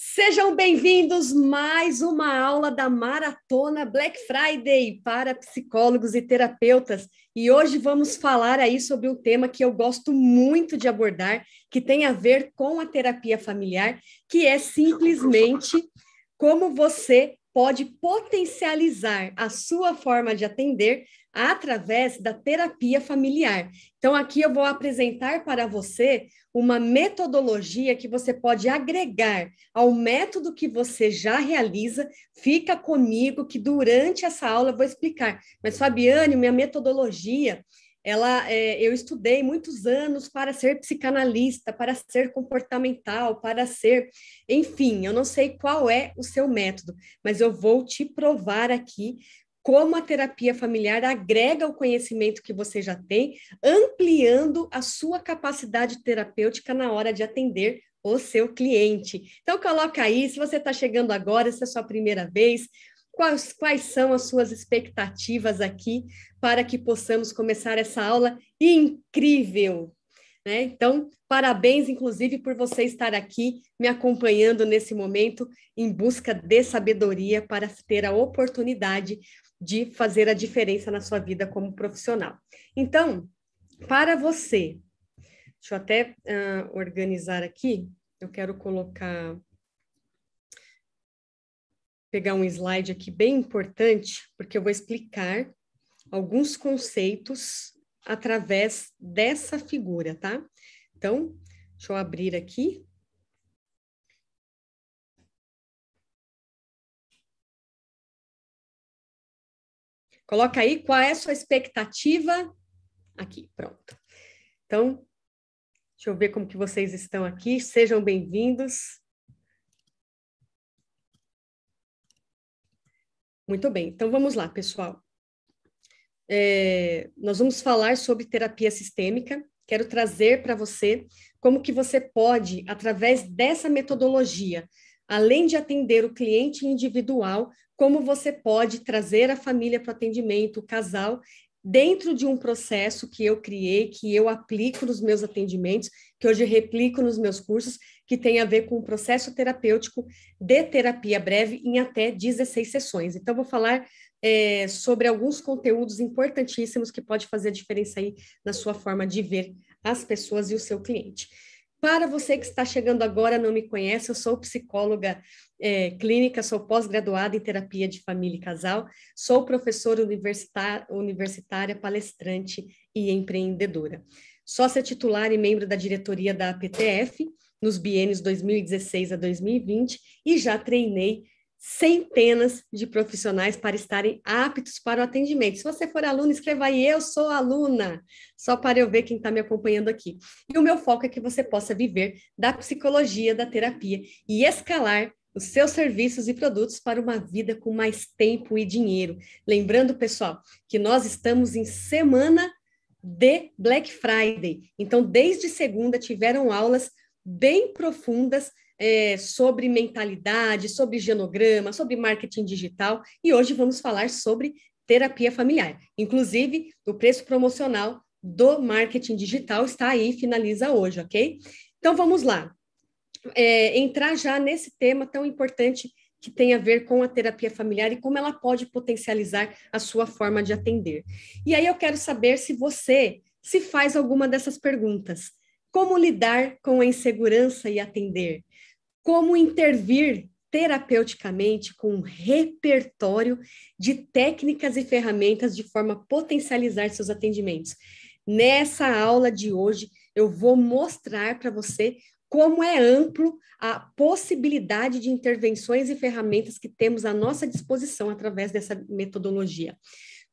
Sejam bem-vindos mais uma aula da Maratona Black Friday para psicólogos e terapeutas. E hoje vamos falar aí sobre um tema que eu gosto muito de abordar, que tem a ver com a terapia familiar, que é simplesmente como você pode potencializar a sua forma de atender através da terapia familiar. Então, aqui eu vou apresentar para você uma metodologia que você pode agregar ao método que você já realiza. Fica comigo que durante essa aula eu vou explicar. Mas, Fabiane, minha metodologia, eu estudei muitos anos para ser psicanalista, para ser comportamental, para ser... Enfim, eu não sei qual é o seu método, mas eu vou te provar aqui como a terapia familiar agrega o conhecimento que você já tem, ampliando a sua capacidade terapêutica na hora de atender o seu cliente. Então, coloca aí, se você está chegando agora, se é a sua primeira vez, quais são as suas expectativas aqui para que possamos começar essa aula incrível, né? Então, parabéns, inclusive, por você estar aqui me acompanhando nesse momento em busca de sabedoria para ter a oportunidade de fazer a diferença na sua vida como profissional. Então, para você, deixa eu até organizar aqui, eu quero pegar um slide aqui bem importante, porque eu vou explicar alguns conceitos através dessa figura, tá? Então, deixa eu abrir aqui. Coloca aí qual é a sua expectativa. Aqui, pronto. Então, deixa eu ver como que vocês estão aqui. Sejam bem-vindos. Muito bem, então vamos lá, pessoal. Nós vamos falar sobre terapia sistêmica. Quero trazer para você como que você pode, através dessa metodologia, além de atender o cliente individual, como você pode trazer a família para o atendimento, o casal, dentro de um processo que eu criei, que eu aplico nos meus atendimentos, que hoje replico nos meus cursos, que tem a ver com um processo terapêutico de terapia breve em até 16 sessões. Então, vou falar sobre alguns conteúdos importantíssimos que pode fazer a diferença aí na sua forma de ver as pessoas e o seu cliente. Para você que está chegando agora, não me conhece, eu sou psicóloga clínica, sou pós-graduada em terapia de família e casal, sou professora universitária, palestrante e empreendedora. Sócia titular e membro da diretoria da APTF, nos biênios 2016 a 2020, e já treinei centenas de profissionais para estarem aptos para o atendimento. Se você for aluno, escreva aí, eu sou aluna, só para eu ver quem está me acompanhando aqui. E o meu foco é que você possa viver da psicologia, da terapia e escalar os seus serviços e produtos para uma vida com mais tempo e dinheiro. Lembrando, pessoal, que nós estamos em semana de Black Friday. Então, desde segunda tiveram aulas bem profundas sobre mentalidade, sobre genograma, sobre marketing digital, e hoje vamos falar sobre terapia familiar. Inclusive, o preço promocional do marketing digital está aí, finaliza hoje, ok? Então, vamos lá. Entrar já nesse tema tão importante que tem a ver com a terapia familiar e como ela pode potencializar a sua forma de atender. E aí eu quero saber se você se faz alguma dessas perguntas. Como lidar com a insegurança e atender? Como intervir terapeuticamente com um repertório de técnicas e ferramentas de forma a potencializar seus atendimentos? Nessa aula de hoje, eu vou mostrar para você como é amplo a possibilidade de intervenções e ferramentas que temos à nossa disposição através dessa metodologia.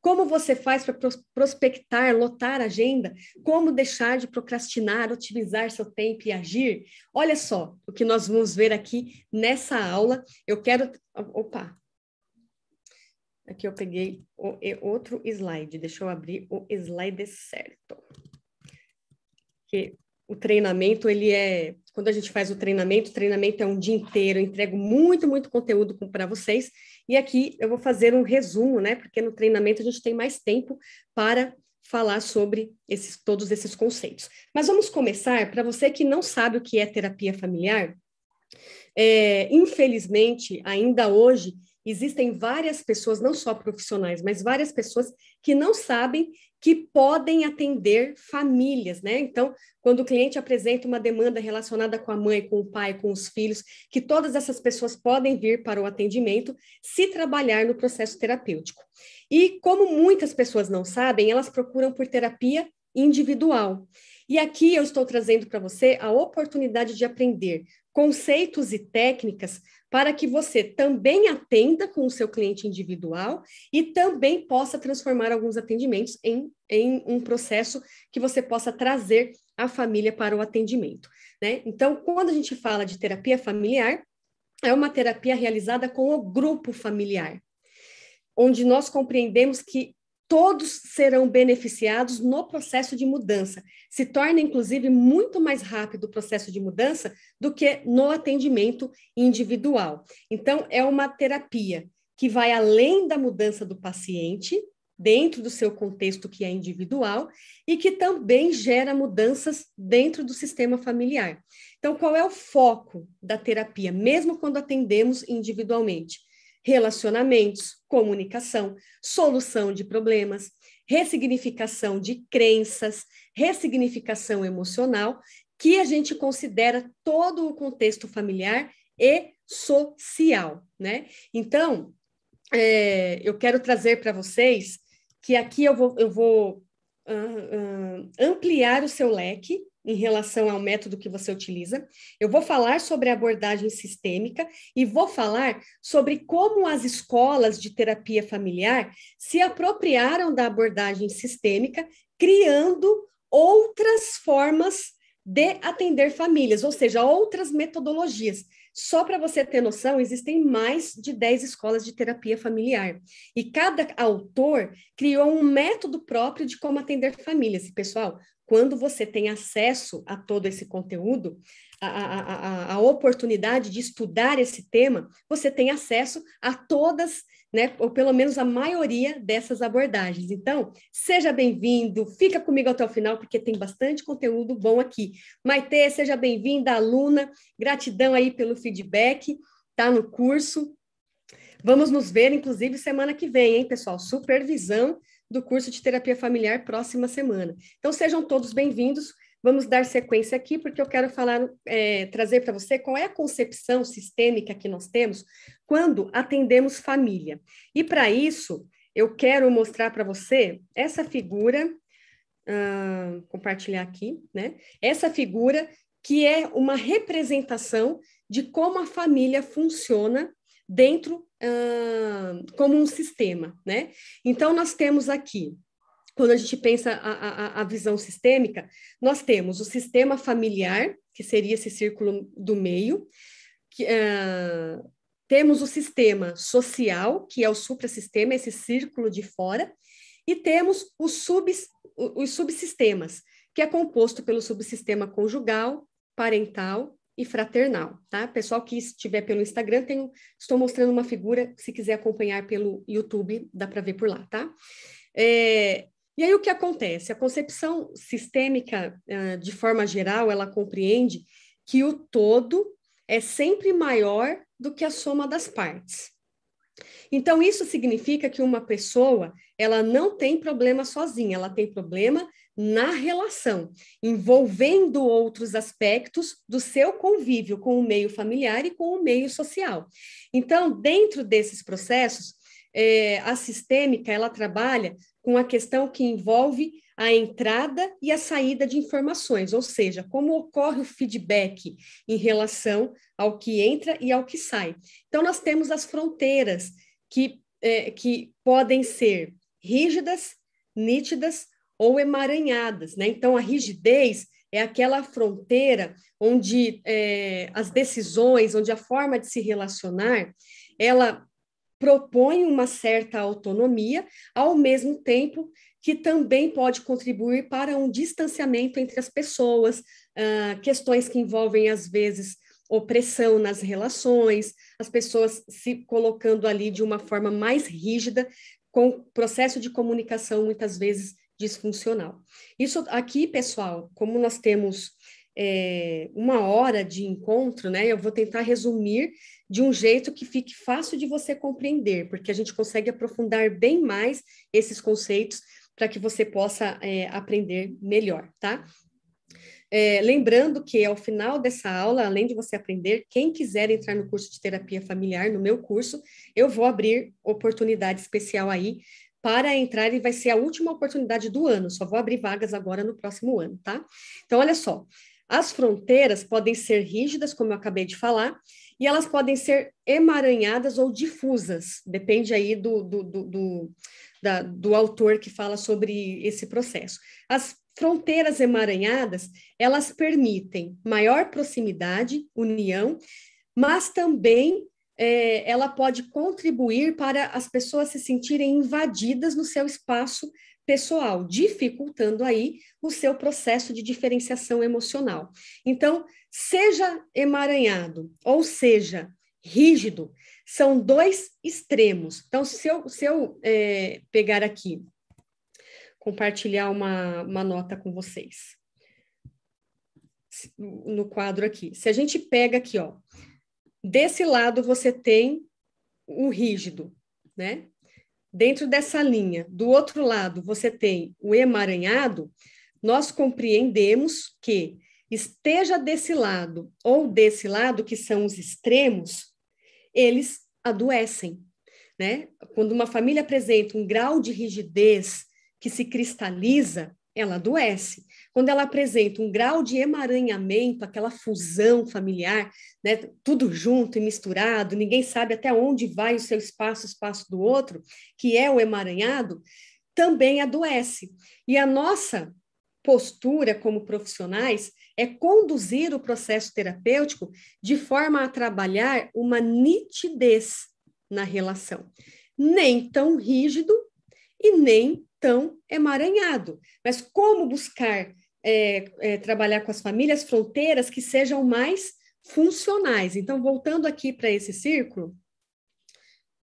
Como você faz para prospectar, lotar a agenda? Como deixar de procrastinar, otimizar seu tempo e agir? Olha só o que nós vamos ver aqui nessa aula. Eu quero... Opa! Aqui eu peguei outro slide. Deixa eu abrir o slide certo. Que o treinamento, quando a gente faz o treinamento é um dia inteiro, eu entrego muito, muito conteúdo para vocês, e aqui eu vou fazer um resumo, né, porque no treinamento a gente tem mais tempo para falar sobre todos esses conceitos. Mas vamos começar, para você que não sabe o que é terapia familiar, Infelizmente, ainda hoje, existem várias pessoas, não só profissionais, mas várias pessoas que não sabem que podem atender famílias, né? Então, quando o cliente apresenta uma demanda relacionada com a mãe, com o pai, com os filhos, que todas essas pessoas podem vir para o atendimento se trabalhar no processo terapêutico. E como muitas pessoas não sabem, elas procuram por terapia individual. E aqui eu estou trazendo para você a oportunidade de aprender conceitos e técnicas para que você também atenda com o seu cliente individual e também possa transformar alguns atendimentos em um processo que você possa trazer a família para o atendimento, né? Então, quando a gente fala de terapia familiar, é uma terapia realizada com o grupo familiar, onde nós compreendemos que todos serão beneficiados no processo de mudança. Se torna, inclusive, muito mais rápido o processo de mudança do que no atendimento individual. Então, é uma terapia que vai além da mudança do paciente, dentro do seu contexto que é individual, e que também gera mudanças dentro do sistema familiar. Então, qual é o foco da terapia, mesmo quando atendemos individualmente? Relacionamentos, comunicação, solução de problemas, ressignificação de crenças, ressignificação emocional, que a gente considera todo o contexto familiar e social, né? Então, eu quero trazer para vocês que aqui eu vou ampliar o seu leque em relação ao método que você utiliza. Eu vou falar sobre a abordagem sistêmica e vou falar sobre como as escolas de terapia familiar se apropriaram da abordagem sistêmica, criando outras formas de atender famílias, ou seja, outras metodologias. Só para você ter noção, existem mais de 10 escolas de terapia familiar. E cada autor criou um método próprio de como atender famílias. E, pessoal, quando você tem acesso a todo esse conteúdo, a oportunidade de estudar esse tema, você tem acesso a todas, né, ou pelo menos a maioria dessas abordagens. Então, seja bem-vindo, fica comigo até o final, porque tem bastante conteúdo bom aqui. Maitê, seja bem-vinda, aluna, gratidão aí pelo feedback, tá no curso. Vamos nos ver, inclusive, semana que vem, hein, pessoal? Supervisão do curso de terapia familiar próxima semana. Então, sejam todos bem-vindos. Vamos dar sequência aqui, porque eu quero trazer para você qual é a concepção sistêmica que nós temos quando atendemos família. E para isso, eu quero mostrar para você essa figura, compartilhar aqui, né? Essa figura que é uma representação de como a família funciona dentro, como um sistema, né? Então, nós temos aqui, quando a gente pensa a visão sistêmica, nós temos o sistema familiar, que seria esse círculo do meio, temos o sistema social, que é o suprassistema, esse círculo de fora, e temos os subsistemas, que é composto pelo subsistema conjugal, parental e fraternal, tá? Pessoal que estiver pelo Instagram, estou mostrando uma figura, se quiser acompanhar pelo YouTube, dá para ver por lá, tá? E aí o que acontece? A concepção sistêmica, de forma geral, ela compreende que o todo é sempre maior do que a soma das partes. Então, isso significa que uma pessoa, ela não tem problema sozinha, ela tem problema na relação, envolvendo outros aspectos do seu convívio com o meio familiar e com o meio social. Então, dentro desses processos, a sistêmica, ela trabalha com a questão que envolve a entrada e a saída de informações, ou seja, como ocorre o feedback em relação ao que entra e ao que sai. Então, nós temos as fronteiras que podem ser rígidas, nítidas ou emaranhadas, né? Então, a rigidez é aquela fronteira onde as decisões, onde a forma de se relacionar, ela propõe uma certa autonomia, ao mesmo tempo que também pode contribuir para um distanciamento entre as pessoas, questões que envolvem, às vezes, opressão nas relações, as pessoas se colocando ali de uma forma mais rígida, com processo de comunicação, muitas vezes, disfuncional. Isso aqui, pessoal, como nós temos uma hora de encontro, né? Eu vou tentar resumir de um jeito que fique fácil de você compreender, porque a gente consegue aprofundar bem mais esses conceitos para que você possa aprender melhor, tá? Lembrando que ao final dessa aula, além de você aprender, quem quiser entrar no curso de terapia familiar, no meu curso, eu vou abrir oportunidade especial aí para entrar e vai ser a última oportunidade do ano, só vou abrir vagas agora no próximo ano, tá? Então, olha só, as fronteiras podem ser rígidas, como eu acabei de falar, e elas podem ser emaranhadas ou difusas, depende aí do autor que fala sobre esse processo. As fronteiras emaranhadas, elas permitem maior proximidade, união, mas também ela pode contribuir para as pessoas se sentirem invadidas no seu espaço pessoal, dificultando aí o seu processo de diferenciação emocional. Então, seja emaranhado ou seja rígido, são dois extremos. Então, se eu pegar aqui, compartilhar uma nota com vocês, no quadro aqui. Se a gente pega aqui, ó, desse lado você tem o rígido, né? Dentro dessa linha, do outro lado você tem o emaranhado, nós compreendemos que esteja desse lado ou desse lado, que são os extremos, eles adoecem, né? Quando uma família apresenta um grau de rigidez que se cristaliza, ela adoece. Quando ela apresenta um grau de emaranhamento, aquela fusão familiar, né, tudo junto e misturado, ninguém sabe até onde vai o seu espaço, o espaço do outro, que é o emaranhado, também adoece. E a nossa postura como profissionais é conduzir o processo terapêutico de forma a trabalhar uma nitidez na relação, nem tão rígido e nem tão emaranhado. Mas como buscar trabalhar com as famílias fronteiras que sejam mais funcionais? Então, voltando aqui para esse círculo,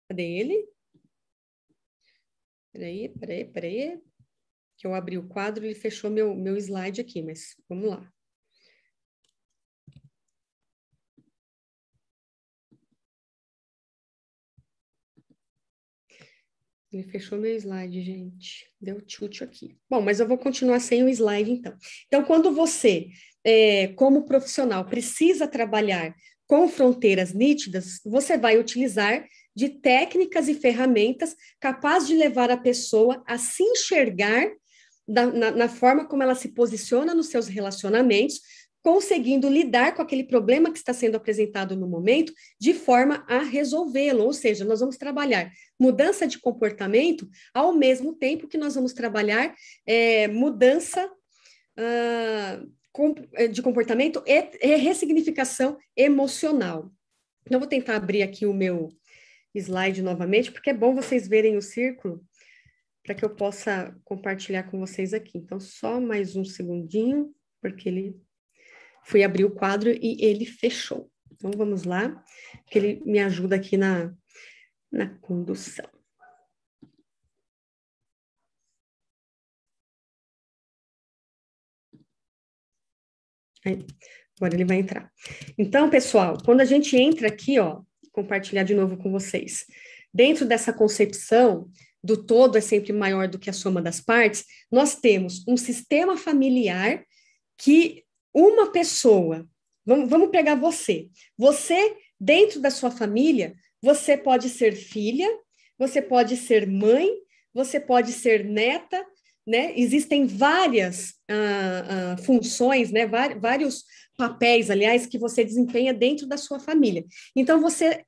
cadê ele? Peraí, que eu abri o quadro e ele fechou meu slide aqui, mas vamos lá. Ele fechou meu slide, gente. Deu tilt aqui. Bom, mas eu vou continuar sem o slide, então. Então, quando você, como profissional, precisa trabalhar com fronteiras nítidas, você vai utilizar de técnicas e ferramentas capazes de levar a pessoa a se enxergar na forma como ela se posiciona nos seus relacionamentos, conseguindo lidar com aquele problema que está sendo apresentado no momento, de forma a resolvê-lo. Ou seja, nós vamos trabalhar mudança de comportamento ao mesmo tempo que nós vamos trabalhar mudança de comportamento e ressignificação emocional. Então, eu vou tentar abrir aqui o meu slide novamente, porque é bom vocês verem o círculo, para que eu possa compartilhar com vocês aqui. Então, só mais um segundinho, porque ele fui abrir o quadro e ele fechou. Então, vamos lá, que ele me ajuda aqui na condução. Aí, agora ele vai entrar. Então, pessoal, quando a gente entra aqui, ó, compartilhar de novo com vocês, dentro dessa concepção do todo é sempre maior do que a soma das partes, nós temos um sistema familiar que uma pessoa, vamos pegar você, dentro da sua família, você pode ser filha, você pode ser mãe, você pode ser neta, né? Existem várias funções, né? Vários papéis, aliás, que você desempenha dentro da sua família. Então, você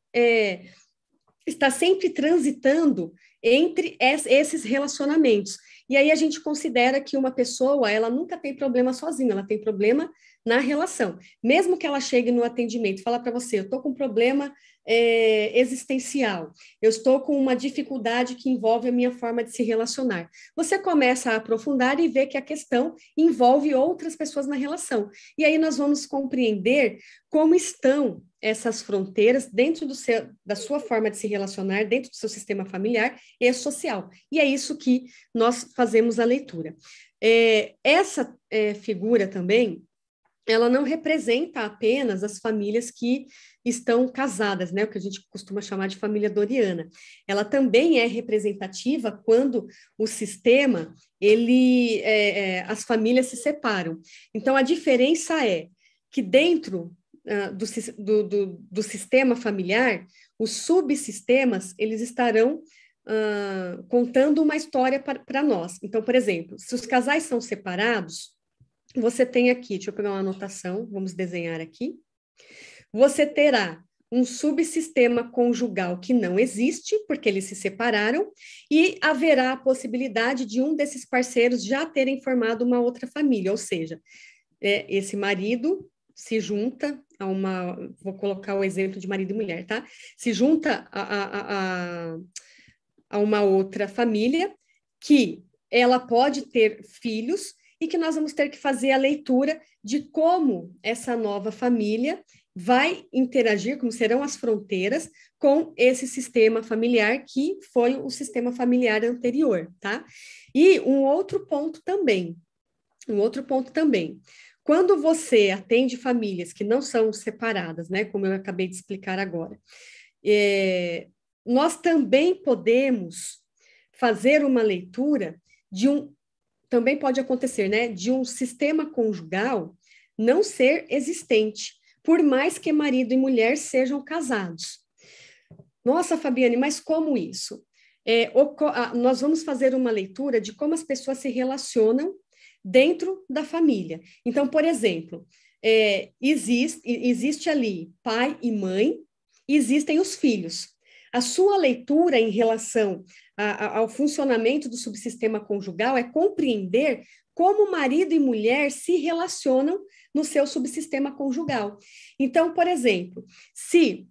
está sempre transitando entre esses relacionamentos. E aí a gente considera que uma pessoa, ela nunca tem problema sozinha, ela tem problema na relação. Mesmo que ela chegue no atendimento e fala para você, eu estou com um problema existencial, eu estou com uma dificuldade que envolve a minha forma de se relacionar. Você começa a aprofundar e ver que a questão envolve outras pessoas na relação. E aí nós vamos compreender como estão essas fronteiras dentro da sua forma de se relacionar, dentro do seu sistema familiar e social. E é isso que nós fazemos a leitura. Essa figura também, ela não representa apenas as famílias que estão casadas, né? O que a gente costuma chamar de família doriana. Ela também é representativa quando o sistema, as famílias se separam. Então, a diferença é que dentro do sistema familiar, os subsistemas, eles estarão contando uma história para nós. Então, por exemplo, se os casais são separados, você tem aqui, deixa eu pegar uma anotação, vamos desenhar aqui. Você terá um subsistema conjugal que não existe, porque eles se separaram, e haverá a possibilidade de um desses parceiros já terem formado uma outra família, ou seja, esse marido se junta vou colocar o exemplo de marido e mulher, tá? Se junta a uma outra família que ela pode ter filhos e que nós vamos ter que fazer a leitura de como essa nova família vai interagir, como serão as fronteiras com esse sistema familiar que foi o sistema familiar anterior, tá? E um outro ponto também. Quando você atende famílias que não são separadas, né, como eu acabei de explicar agora, nós também podemos fazer uma leitura também pode acontecer, né, de um sistema conjugal não ser existente, por mais que marido e mulher sejam casados. Nossa, Fabiane, mas como isso? Nós vamos fazer uma leitura de como as pessoas se relacionam dentro da família. Então, por exemplo, existe ali pai e mãe, e existem os filhos. A sua leitura em relação ao funcionamento do subsistema conjugal é compreender como marido e mulher se relacionam no seu subsistema conjugal. Então, por exemplo, se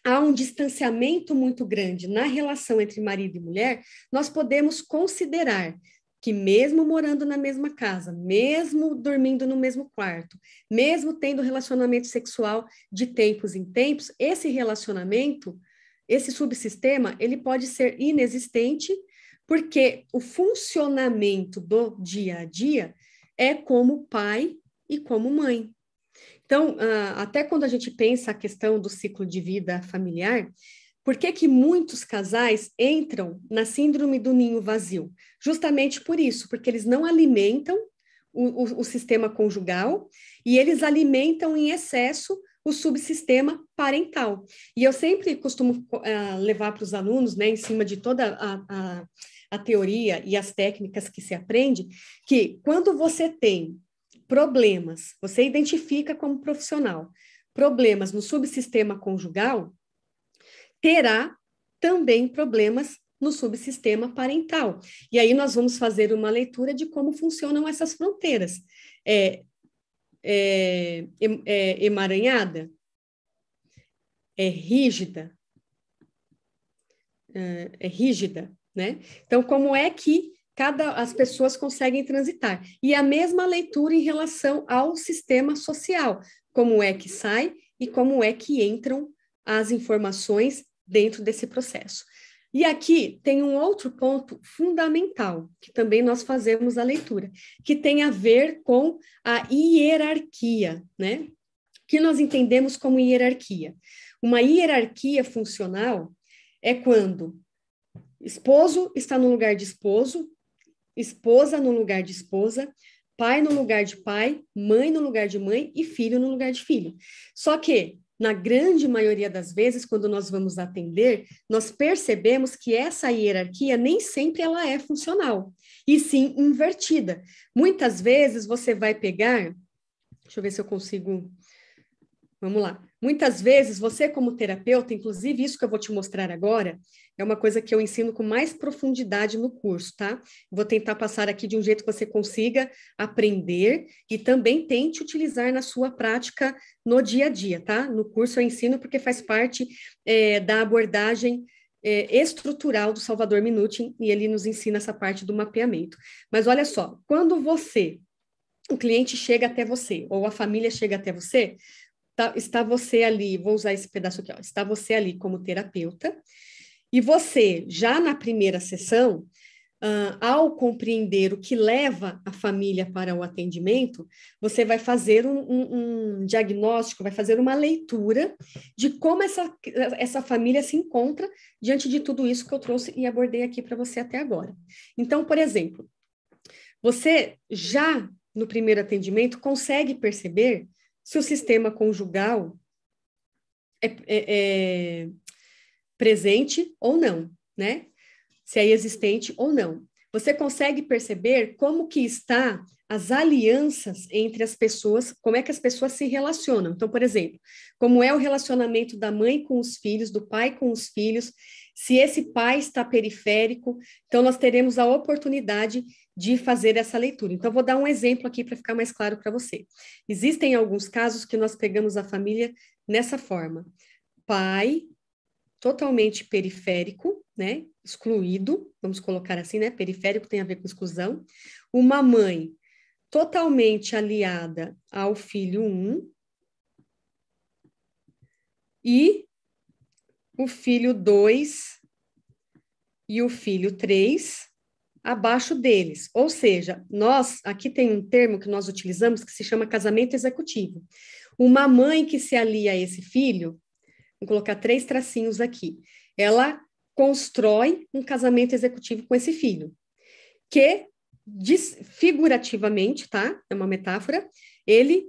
há um distanciamento muito grande na relação entre marido e mulher, nós podemos considerar que mesmo morando na mesma casa, mesmo dormindo no mesmo quarto, mesmo tendo relacionamento sexual de tempos em tempos, esse relacionamento, esse subsistema, ele pode ser inexistente, porque o funcionamento do dia a dia é como pai e como mãe. Então, até quando a gente pensa a questão do ciclo de vida familiar, por que muitos casais entram na síndrome do ninho vazio? Justamente por isso, porque eles não alimentam o sistema conjugal e eles alimentam em excesso o subsistema parental. E eu sempre costumo levar para os alunos, né, em cima de toda a teoria e as técnicas que se aprende, que quando você tem problemas, você identifica como profissional, problemas no subsistema conjugal, terá também problemas no subsistema parental. E aí nós vamos fazer uma leitura de como funcionam essas fronteiras. Emaranhada? É rígida? É rígida, né? Então, como é que as pessoas conseguem transitar? E a mesma leitura em relação ao sistema social, como é que sai e como é que entram as informações dentro desse processo. E aqui tem um outro ponto fundamental, que também nós fazemos a leitura, que tem a ver com a hierarquia, né? Que nós entendemos como hierarquia. Uma hierarquia funcional é quando esposo está no lugar de esposo, esposa no lugar de esposa, pai no lugar de pai, mãe no lugar de mãe e filho no lugar de filho. Só que, na grande maioria das vezes, quando nós vamos atender, nós percebemos que essa hierarquia nem sempre ela é funcional, e sim invertida. Muitas vezes você vai pegar, deixa eu ver se eu consigo. Vamos lá. Muitas vezes, você como terapeuta, inclusive isso que eu vou te mostrar agora, é uma coisa que eu ensino com mais profundidade no curso, tá? Vou tentar passar aqui de um jeito que você consiga aprender e também tente utilizar na sua prática no dia a dia, tá? No curso eu ensino porque faz parte da abordagem estrutural do Salvador Minuchin e ele nos ensina essa parte do mapeamento. Mas olha só, quando o cliente chega até você ou a família chega até você, está você ali, vou usar esse pedaço aqui, ó, está você ali como terapeuta, e você, já na primeira sessão, ao compreender o que leva a família para o atendimento, você vai fazer um diagnóstico, vai fazer uma leitura de como essa família se encontra diante de tudo isso que eu trouxe e abordei aqui para você até agora. Então, por exemplo, você já no primeiro atendimento consegue perceber se o sistema conjugal é presente ou não, né? Se é existente ou não. Você consegue perceber como que está as alianças entre as pessoas, como é que as pessoas se relacionam. Então, por exemplo, como é o relacionamento da mãe com os filhos, do pai com os filhos, se esse pai está periférico, então nós teremos a oportunidade de fazer essa leitura. Então, vou dar um exemplo aqui para ficar mais claro para você. Existem alguns casos que nós pegamos a família nessa forma: pai totalmente periférico, né, excluído, vamos colocar assim, né, periférico tem a ver com exclusão, uma mãe totalmente aliada ao filho 1 e o filho 2 e o filho 3 abaixo deles. Ou seja, aqui tem um termo que nós utilizamos que se chama casamento executivo. Uma mãe que se alia a esse filho, vou colocar 3 tracinhos aqui, ela constrói um casamento executivo com esse filho, que figurativamente, tá? É uma metáfora, ele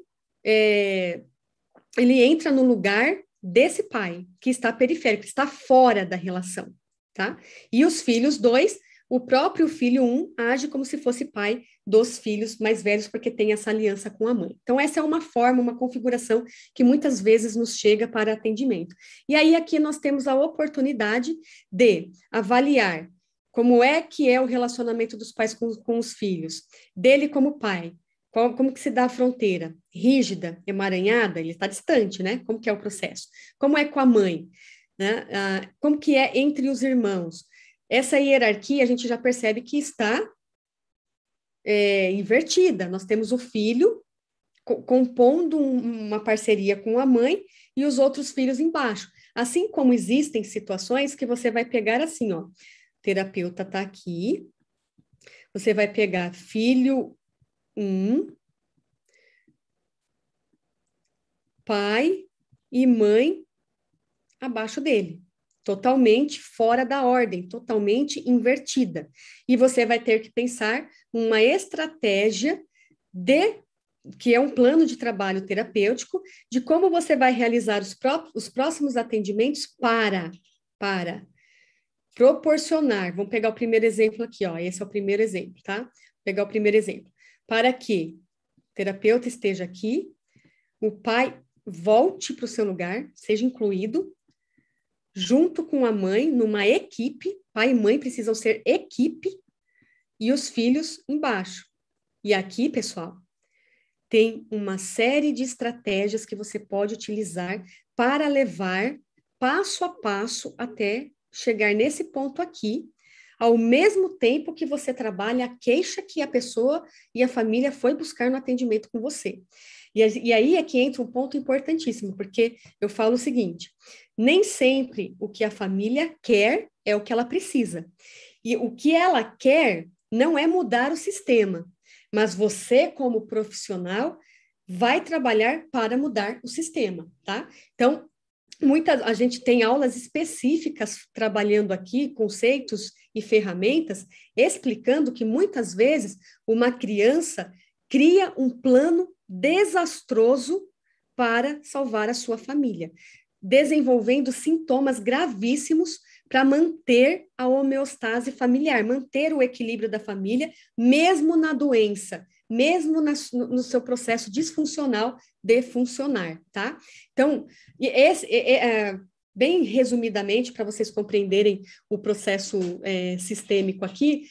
entra no lugar desse pai, que está periférico, que está fora da relação, tá? E os filhos 2, o próprio filho 1 age como se fosse pai dos filhos mais velhos, porque tem essa aliança com a mãe. Então, essa é uma forma, uma configuração que muitas vezes nos chega para atendimento. E aí, aqui nós temos a oportunidade de avaliar como é que é o relacionamento dos pais com os filhos, dele como pai, como que se dá a fronteira? Rígida, emaranhada, ele está distante, né? Como que é o processo? Como é com a mãe? Né? Como que é entre os irmãos? Essa hierarquia a gente já percebe que está invertida. Nós temos o filho compondo uma parceria com a mãe e os outros filhos embaixo. Assim como existem situações que você vai pegar assim, ó, o terapeuta está aqui, você vai pegar filho 1, pai e mãe abaixo dele. Totalmente fora da ordem, totalmente invertida. E você vai ter que pensar uma estratégia que é um plano de trabalho terapêutico, de como você vai realizar os próximos atendimentos para proporcionar. Vamos pegar o primeiro exemplo aqui, ó. Esse é o primeiro exemplo, tá? Vou pegar o primeiro exemplo. Para que o terapeuta esteja aqui, o pai volte para o seu lugar, seja incluído, junto com a mãe, numa equipe, pai e mãe precisam ser equipe, e os filhos embaixo. E aqui, pessoal, tem uma série de estratégias que você pode utilizar para levar passo a passo até chegar nesse ponto aqui, ao mesmo tempo que você trabalha a queixa que a pessoa e a família foi buscar no atendimento com você. E aí é que entra um ponto importantíssimo, porque eu falo o seguinte: nem sempre o que a família quer é o que ela precisa. E o que ela quer não é mudar o sistema, mas você, como profissional, vai trabalhar para mudar o sistema, tá? Então, a gente tem aulas específicas trabalhando aqui, conceitos e ferramentas, explicando que muitas vezes uma criança cria um plano desastroso para salvar a sua família, desenvolvendo sintomas gravíssimos para manter a homeostase familiar, manter o equilíbrio da família, mesmo na doença, mesmo no seu processo disfuncional de funcionar, tá? Então, bem resumidamente, para vocês compreenderem o processo sistêmico aqui,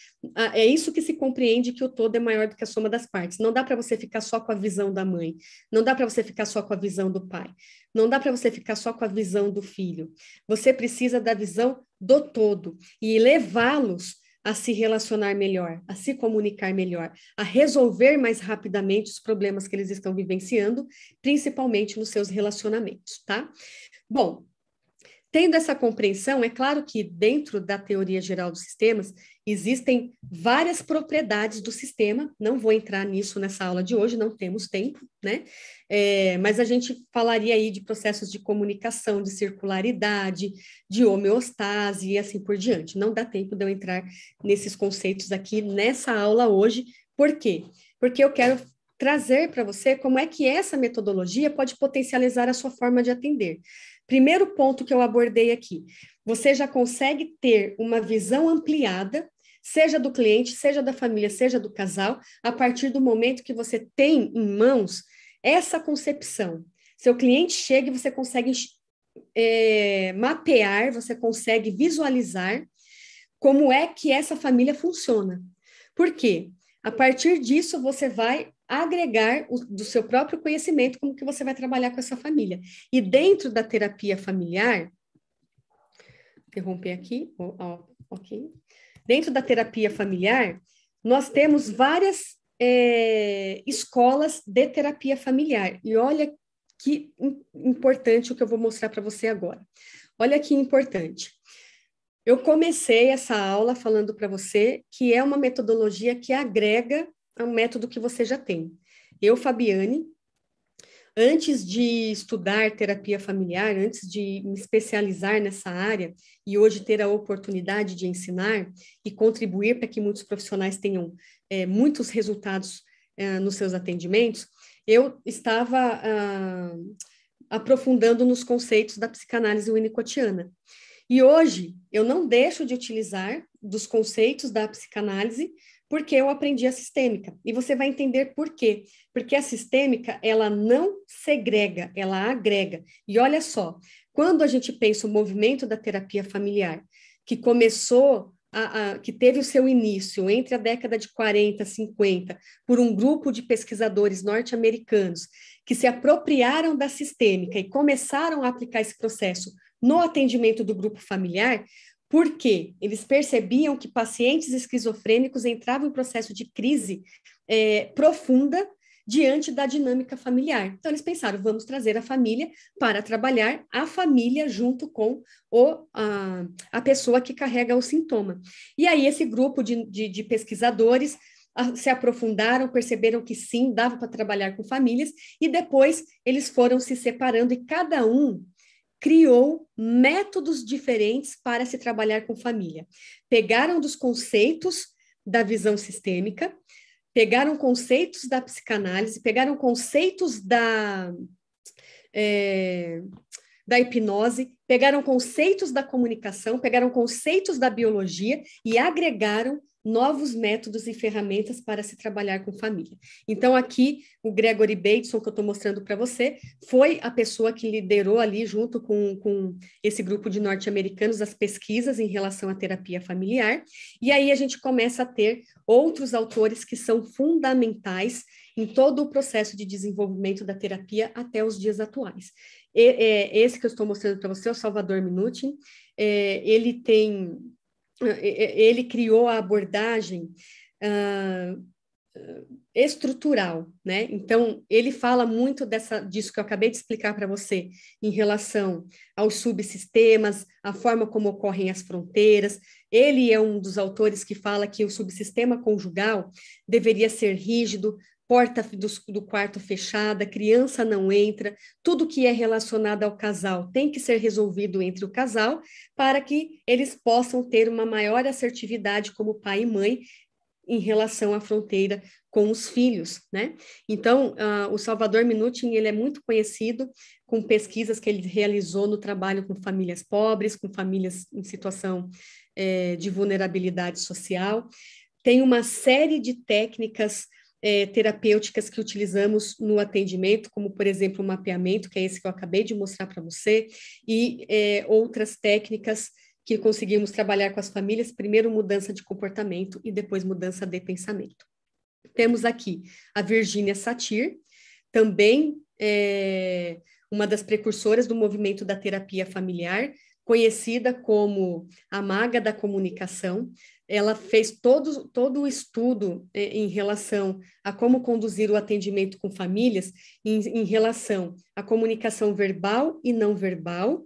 é isso que se compreende, que o todo é maior do que a soma das partes. Não dá para você ficar só com a visão da mãe, não dá para você ficar só com a visão do pai, não dá para você ficar só com a visão do filho. Você precisa da visão do todo e levá-los a se relacionar melhor, a se comunicar melhor, a resolver mais rapidamente os problemas que eles estão vivenciando, principalmente nos seus relacionamentos, tá? Bom, Tendo essa compreensão, é claro que dentro da teoria geral dos sistemas existem várias propriedades do sistema, não vou entrar nisso nessa aula de hoje, não temos tempo, né? Mas a gente falaria aí de processos de comunicação, de circularidade, de homeostase e assim por diante. Não dá tempo de eu entrar nesses conceitos aqui nessa aula hoje. Por quê? Porque eu quero trazer para você como é que essa metodologia pode potencializar a sua forma de atender. Primeiro ponto que eu abordei aqui, você já consegue ter uma visão ampliada, seja do cliente, seja da família, seja do casal, a partir do momento que você tem em mãos essa concepção. Seu cliente chega e você consegue mapear, você consegue visualizar como é que essa família funciona. Por quê? A partir disso, você vai agregar do seu próprio conhecimento como que você vai trabalhar com essa família. E dentro da terapia familiar, interromper aqui, ok. Dentro da terapia familiar, nós temos várias escolas de terapia familiar. E olha que importante o que eu vou mostrar para você agora. Olha que importante. Eu comecei essa aula falando para você que é uma metodologia que agrega ao método que você já tem. Eu, Fabiane, antes de estudar terapia familiar, antes de me especializar nessa área e hoje ter a oportunidade de ensinar e contribuir para que muitos profissionais tenham muitos resultados nos seus atendimentos, eu estava aprofundando nos conceitos da psicanálise winnicottiana. E hoje eu não deixo de utilizar dos conceitos da psicanálise porque eu aprendi a sistêmica. E você vai entender por quê. Porque a sistêmica, ela não segrega, ela agrega. E olha só, quando a gente pensa o movimento da terapia familiar, que começou, que teve o seu início entre a década de 40, 50, por um grupo de pesquisadores norte-americanos que se apropriaram da sistêmica e começaram a aplicar esse processo no atendimento do grupo familiar, porque eles percebiam que pacientes esquizofrênicos entravam em processo de crise profunda diante da dinâmica familiar. Então, eles pensaram, vamos trazer a família para trabalhar a família junto com a pessoa que carrega o sintoma. E aí, esse grupo de pesquisadores se aprofundaram, perceberam que sim, dava para trabalhar com famílias, e depois eles foram se separando, e cada um criou métodos diferentes para se trabalhar com família. Pegaram dos conceitos da visão sistêmica, pegaram conceitos da psicanálise, pegaram conceitos da hipnose, pegaram conceitos da comunicação, pegaram conceitos da biologia e agregaram novos métodos e ferramentas para se trabalhar com família. Então, aqui, o Gregory Bateson, que eu estou mostrando para você, foi a pessoa que liderou ali, junto com esse grupo de norte-americanos, as pesquisas em relação à terapia familiar, e aí a gente começa a ter outros autores que são fundamentais em todo o processo de desenvolvimento da terapia até os dias atuais. Esse que eu estou mostrando para você é o Salvador Minuchin. Ele criou a abordagem estrutural, né? Então, ele fala muito disso que eu acabei de explicar para você, em relação aos subsistemas, a forma como ocorrem as fronteiras. Ele é um dos autores que fala que o subsistema conjugal deveria ser rígido, porta do quarto fechada, criança não entra, tudo que é relacionado ao casal tem que ser resolvido entre o casal para que eles possam ter uma maior assertividade como pai e mãe em relação à fronteira com os filhos, né? Então, o Salvador Minuchin, ele é muito conhecido com pesquisas que ele realizou no trabalho com famílias pobres, com famílias em situação de vulnerabilidade social. Tem uma série de técnicas terapêuticas que utilizamos no atendimento, como, por exemplo, o mapeamento, que é esse que eu acabei de mostrar para você, e outras técnicas que conseguimos trabalhar com as famílias, primeiro mudança de comportamento e depois mudança de pensamento. Temos aqui a Virginia Satir, também uma das precursoras do movimento da terapia familiar, conhecida como a maga da comunicação. Ela fez todo o estudo em relação a como conduzir o atendimento com famílias, em relação à comunicação verbal e não verbal,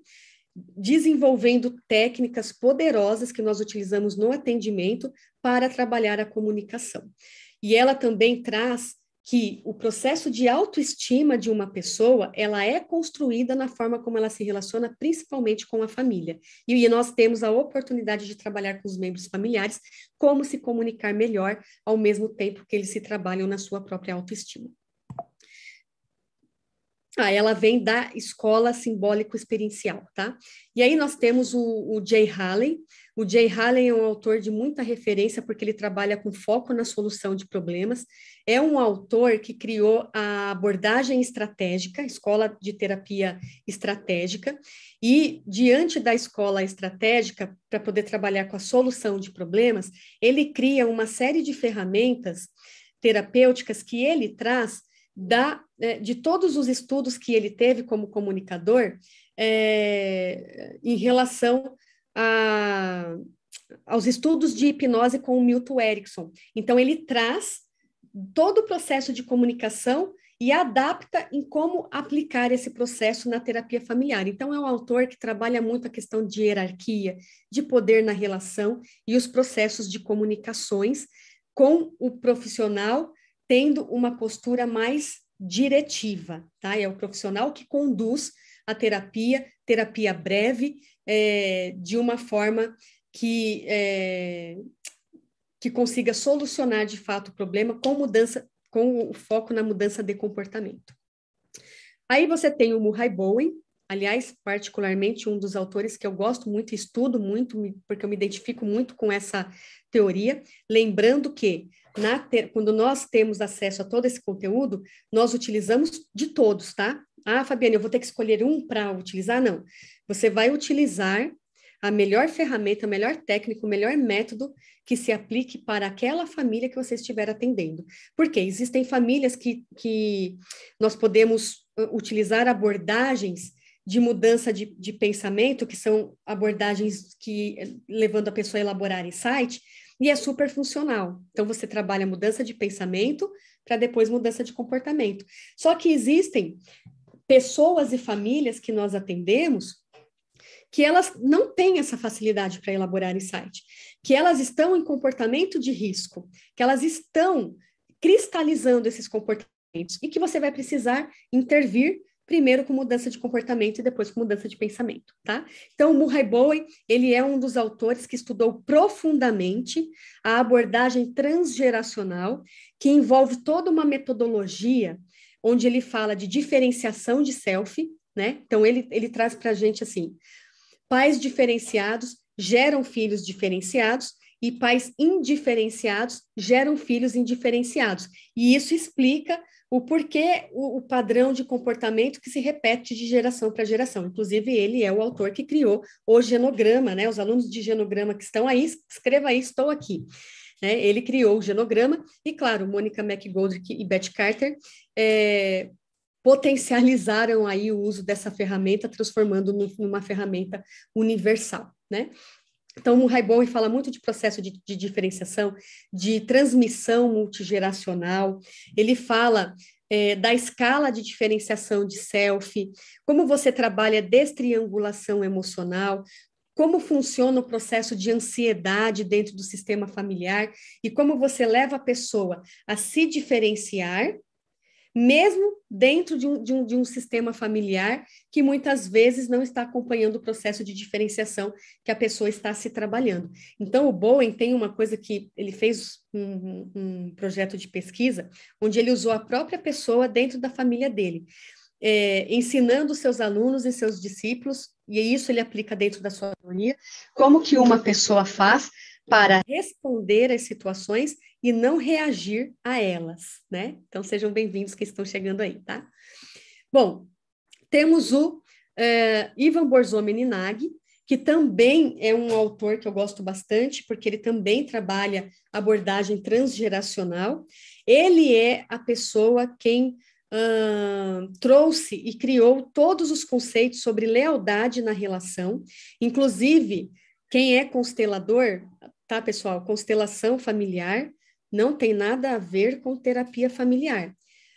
desenvolvendo técnicas poderosas que nós utilizamos no atendimento para trabalhar a comunicação. E ela também traz que o processo de autoestima de uma pessoa, ela é construída na forma como ela se relaciona, principalmente com a família. E nós temos a oportunidade de trabalhar com os membros familiares, como se comunicar melhor, ao mesmo tempo que eles se trabalham na sua própria autoestima. Ela vem da escola simbólico-experiencial, tá? E aí nós temos o Jay Haley. O Jay Haley é um autor de muita referência, porque ele trabalha com foco na solução de problemas. É um autor que criou a abordagem estratégica, escola de terapia estratégica, e diante da escola estratégica, para poder trabalhar com a solução de problemas, ele cria uma série de ferramentas terapêuticas que ele traz de todos os estudos que ele teve como comunicador em relação aos estudos de hipnose com o Milton Erickson. Então, ele traz todo o processo de comunicação e adapta em como aplicar esse processo na terapia familiar. Então, é um autor que trabalha muito a questão de hierarquia, de poder na relação e os processos de comunicações com o profissional tendo uma postura mais diretiva, tá? É o profissional que conduz a terapia breve, de uma forma que consiga solucionar de fato o problema com o foco na mudança de comportamento. Aí você tem o Murray Bowen, aliás, particularmente um dos autores que eu gosto muito, estudo muito, porque eu me identifico muito com essa teoria, lembrando que quando nós temos acesso a todo esse conteúdo, nós utilizamos de todos, tá? Fabiana, eu vou ter que escolher um para utilizar? Não. Você vai utilizar a melhor ferramenta, a melhor técnica, o melhor método que se aplique para aquela família que você estiver atendendo. Porque existem famílias que nós podemos utilizar abordagens de mudança de pensamento, que são abordagens que levando a pessoa a elaborar insight, e é super funcional. Então, você trabalha mudança de pensamento para depois mudança de comportamento. Só que existem pessoas e famílias que nós atendemos que elas não têm essa facilidade para elaborar insight, que elas estão em comportamento de risco, que elas estão cristalizando esses comportamentos e que você vai precisar intervir primeiro com mudança de comportamento e depois com mudança de pensamento, tá? Então, o Murray Bowen, ele é um dos autores que estudou profundamente a abordagem transgeracional, que envolve toda uma metodologia onde ele fala de diferenciação de self, né? Então, ele traz para a gente assim, pais diferenciados geram filhos diferenciados e pais indiferenciados geram filhos indiferenciados. E isso explica o porquê o padrão de comportamento que se repete de geração para geração. Inclusive, ele é o autor que criou o genograma, né? Os alunos de genograma que estão aí, escreva aí, estou aqui. Ele criou o genograma e, claro, Mônica McGoldrick e Beth Carter potencializaram aí o uso dessa ferramenta, transformando numa ferramenta universal, né? Então, o Murray Bowen fala muito de processo de diferenciação, de transmissão multigeracional, ele fala da escala de diferenciação de self, como você trabalha destriangulação emocional, como funciona o processo de ansiedade dentro do sistema familiar e como você leva a pessoa a se diferenciar, mesmo dentro de um sistema familiar que muitas vezes não está acompanhando o processo de diferenciação que a pessoa está se trabalhando. Então, o Bowen tem uma coisa que ele fez um projeto de pesquisa, onde ele usou a própria pessoa dentro da família dele, ensinando seus alunos e seus discípulos, e isso ele aplica dentro da sua teoria, como que uma pessoa faz para responder às situações e não reagir a elas, né? Então, sejam bem-vindos que estão chegando aí, tá? Bom, temos o Ivan Borzomeniny, que também é um autor que eu gosto bastante, porque ele também trabalha abordagem transgeracional. Ele é a pessoa quem trouxe e criou todos os conceitos sobre lealdade na relação, inclusive quem é constelador, tá, pessoal? Constelação familiar não tem nada a ver com terapia familiar.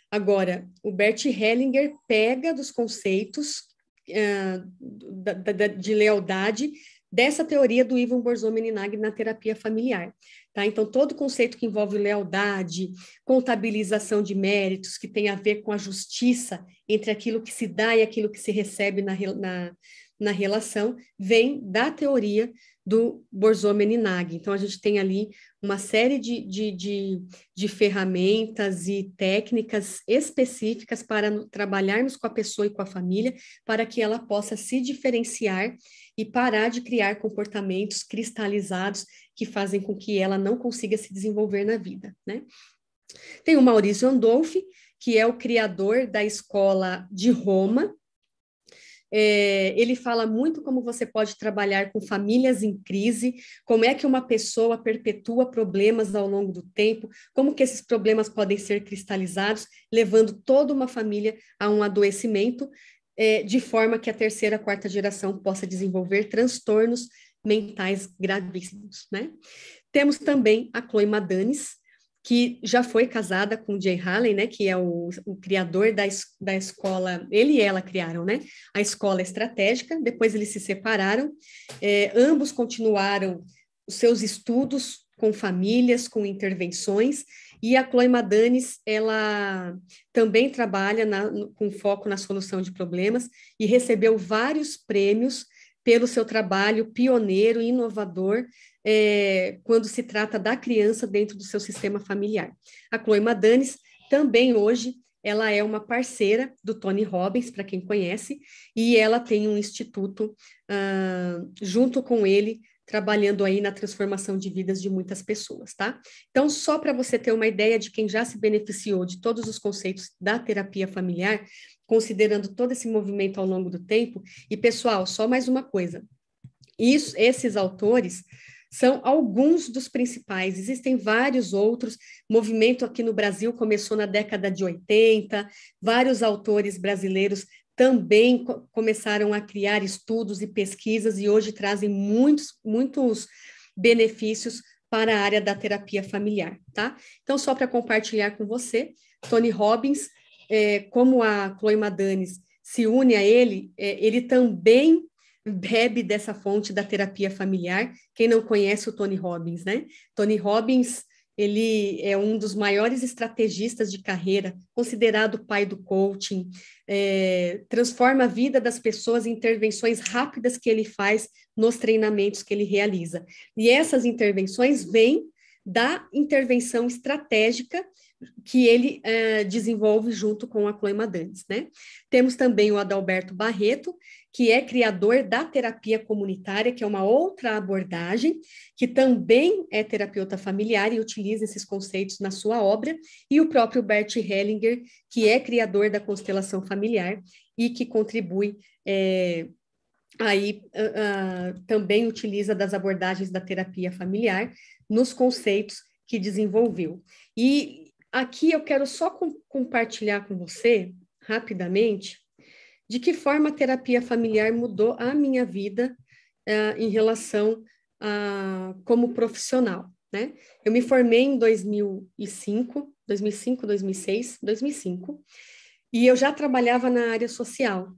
Agora, o Bert Hellinger pega dos conceitos de lealdade dessa teoria do Ivan Borzoi-Meninag na terapia familiar. Tá? Então, todo conceito que envolve lealdade, contabilização de méritos, que tem a ver com a justiça entre aquilo que se dá e aquilo que se recebe na relação, vem da teoria do Borzoi-Meninag. Então, a gente tem ali uma série de ferramentas e técnicas específicas para trabalharmos com a pessoa e com a família, para que ela possa se diferenciar e parar de criar comportamentos cristalizados que fazem com que ela não consiga se desenvolver na vida, né? Tem o Maurício Andolfi, que é o criador da escola de Roma. Ele fala muito como você pode trabalhar com famílias em crise, como é que uma pessoa perpetua problemas ao longo do tempo, como que esses problemas podem ser cristalizados, levando toda uma família a um adoecimento, de forma que a terceira, quarta geração possa desenvolver transtornos mentais gravíssimos, né? Temos também a Chloe Madanes, que já foi casada com o Jay Haley, né, que é o criador da escola, ele e ela criaram, né, a escola estratégica, depois eles se separaram, ambos continuaram os seus estudos com famílias, com intervenções, e a Chloe Madanes, ela também trabalha com foco na solução de problemas e recebeu vários prêmios pelo seu trabalho pioneiro e inovador quando se trata da criança dentro do seu sistema familiar. A Chloe Madanes também hoje ela é uma parceira do Tony Robbins, para quem conhece, e ela tem um instituto junto com ele, trabalhando aí na transformação de vidas de muitas pessoas, tá? Então, só para você ter uma ideia de quem já se beneficiou de todos os conceitos da terapia familiar, considerando todo esse movimento ao longo do tempo, e pessoal, só mais uma coisa, esses autores são alguns dos principais, existem vários outros, movimento aqui no Brasil começou na década de 80, vários autores brasileiros também começaram a criar estudos e pesquisas e hoje trazem muitos benefícios para a área da terapia familiar, tá? Então, só para compartilhar com você, Tony Robbins, como a Chloe Madanes se une a ele, ele também bebe dessa fonte da terapia familiar. Quem não conhece o Tony Robbins, né? Tony Robbins, ele é um dos maiores estrategistas de carreira, considerado o pai do coaching, transforma a vida das pessoas em intervenções rápidas que ele faz nos treinamentos que ele realiza. E essas intervenções vêm da intervenção estratégica que ele desenvolve junto com a Chloe Madanes, né? Temos também o Adalberto Barreto, que é criador da terapia comunitária, que é uma outra abordagem, que também é terapeuta familiar e utiliza esses conceitos na sua obra, e o próprio Bert Hellinger, que é criador da constelação familiar e que contribui também utiliza das abordagens da terapia familiar nos conceitos que desenvolveu. E aqui eu quero só compartilhar com você, rapidamente, de que forma a terapia familiar mudou a minha vida em relação como profissional, né? Eu me formei em 2005, 2006, 2005, e eu já trabalhava na área social.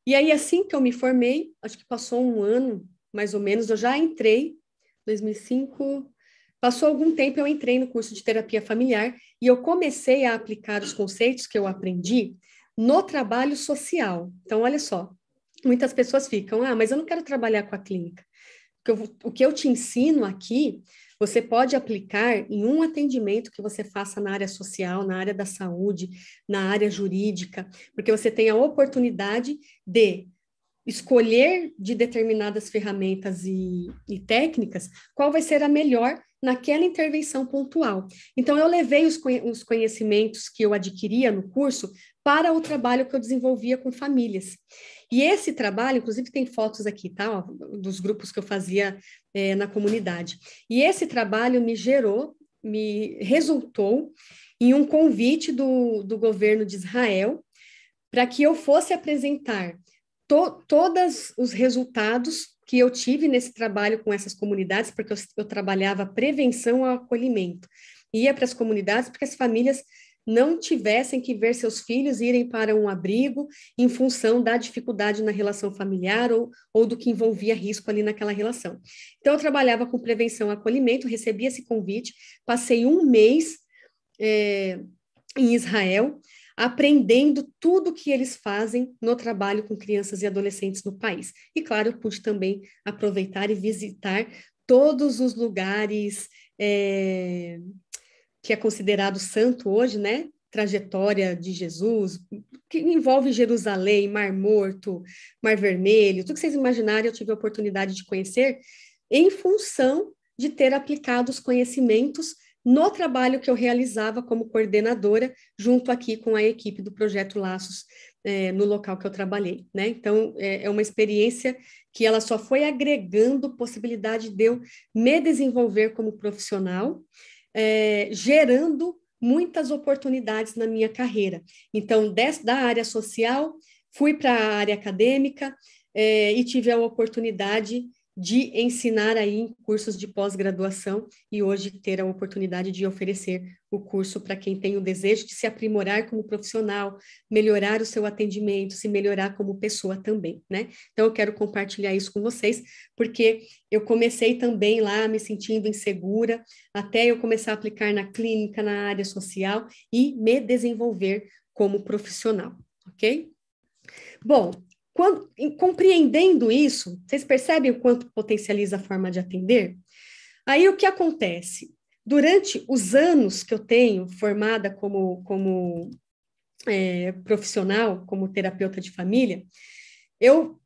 E aí, assim que eu me formei, acho que passou um ano, mais ou menos, eu já entrei, 2005, passou algum tempo, eu entrei no curso de terapia familiar e eu comecei a aplicar os conceitos que eu aprendi no trabalho social. Então, olha só, muitas pessoas ficam, mas eu não quero trabalhar com a clínica. O que eu te ensino aqui, você pode aplicar em um atendimento que você faça na área social, na área da saúde, na área jurídica, porque você tem a oportunidade de escolher de determinadas ferramentas e técnicas qual vai ser a melhor naquela intervenção pontual. Então, eu levei os conhecimentos que eu adquiria no curso para o trabalho que eu desenvolvia com famílias. E esse trabalho, inclusive tem fotos aqui, tá? Ó, dos grupos que eu fazia na comunidade. E esse trabalho me resultou em um convite do governo de Israel para que eu fosse apresentar todos os resultados que eu tive nesse trabalho com essas comunidades, porque eu trabalhava prevenção ao acolhimento. Ia para as comunidades porque as famílias não tivessem que ver seus filhos irem para um abrigo em função da dificuldade na relação familiar ou do que envolvia risco ali naquela relação. Então, eu trabalhava com prevenção e acolhimento, recebi esse convite, passei um mês em Israel, aprendendo tudo que eles fazem no trabalho com crianças e adolescentes no país. E, claro, eu pude também aproveitar e visitar todos os lugares que é considerado santo hoje, né? Trajetória de Jesus, que envolve Jerusalém, Mar Morto, Mar Vermelho, tudo que vocês imaginarem, eu tive a oportunidade de conhecer em função de ter aplicado os conhecimentos no trabalho que eu realizava como coordenadora, junto aqui com a equipe do Projeto Laços, no local que eu trabalhei, né? Então, é uma experiência que ela só foi agregando possibilidade de eu me desenvolver como profissional, gerando muitas oportunidades na minha carreira. Então, da área social, fui para a área acadêmica e tive a oportunidade de ensinar aí em cursos de pós-graduação e hoje ter a oportunidade de oferecer o curso para quem tem o desejo de se aprimorar como profissional, melhorar o seu atendimento, se melhorar como pessoa também, né? Então, eu quero compartilhar isso com vocês, porque eu comecei também lá me sentindo insegura, até eu começar a aplicar na clínica, na área social e me desenvolver como profissional, ok? Bom, compreendendo isso, vocês percebem o quanto potencializa a forma de atender? Aí o que acontece? Durante os anos que eu tenho formada como profissional, como terapeuta de família, eu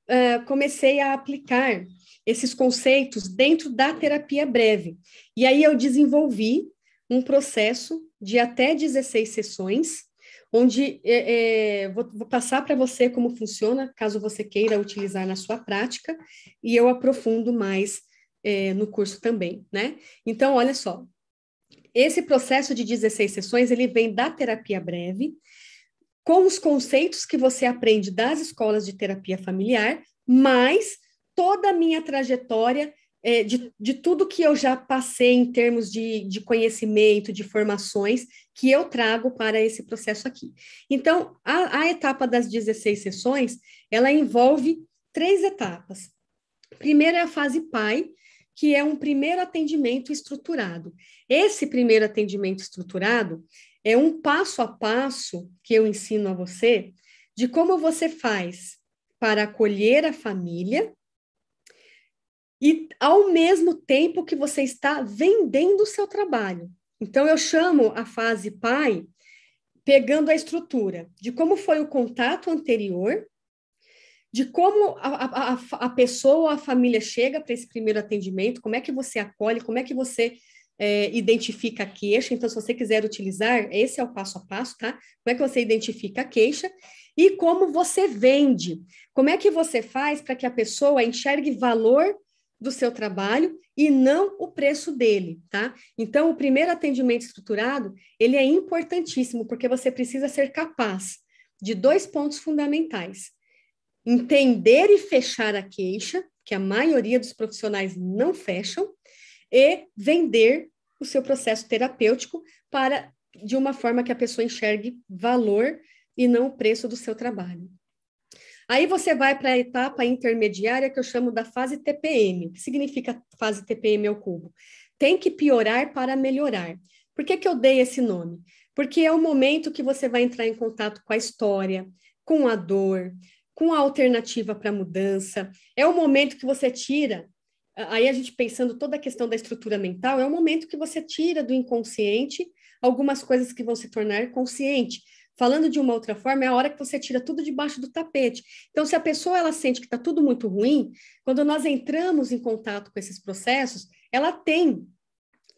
comecei a aplicar esses conceitos dentro da terapia breve. E aí eu desenvolvi um processo de até 16 sessões, onde vou passar para você como funciona, caso você queira utilizar na sua prática, e eu aprofundo mais no curso também, né? Então, olha só, esse processo de 16 sessões, ele vem da terapia breve, com os conceitos que você aprende das escolas de terapia familiar, mais toda a minha trajetória de tudo que eu já passei em termos de conhecimento, de formações, que eu trago para esse processo aqui. Então, a etapa das 16 sessões, ela envolve 3 etapas. Primeiro é a fase pai, que é um primeiro atendimento estruturado. Esse primeiro atendimento estruturado é um passo a passo que eu ensino a você de como você faz para acolher a família e ao mesmo tempo que você está vendendo o seu trabalho. Então, eu chamo a fase pai pegando a estrutura de como foi o contato anterior, de como a pessoa, a família chega para esse primeiro atendimento, como é que você acolhe, como é que você identifica a queixa. Então, se você quiser utilizar, esse é o passo a passo, tá? Como é que você identifica a queixa e como você vende. Como é que você faz para que a pessoa enxergue valor do seu trabalho e não o preço dele, tá? Então, o primeiro atendimento estruturado, ele é importantíssimo, porque você precisa ser capaz de 2 pontos fundamentais: entender e fechar a queixa, que a maioria dos profissionais não fecham, e vender o seu processo terapêutico de uma forma que a pessoa enxergue valor e não o preço do seu trabalho. Aí você vai para a etapa intermediária, que eu chamo da fase TPM. O que significa fase TPM ao cubo? Tem que piorar para melhorar. Por que eu dei esse nome? Porque é o momento que você vai entrar em contato com a história, com a dor, com a alternativa para a mudança. É o momento que você tira, aí a gente pensando toda a questão da estrutura mental, é o momento que você tira do inconsciente algumas coisas que vão se tornar consciente. Falando de uma outra forma, é a hora que você tira tudo debaixo do tapete. Então, se a pessoa ela sente que está tudo muito ruim, quando nós entramos em contato com esses processos, ela tem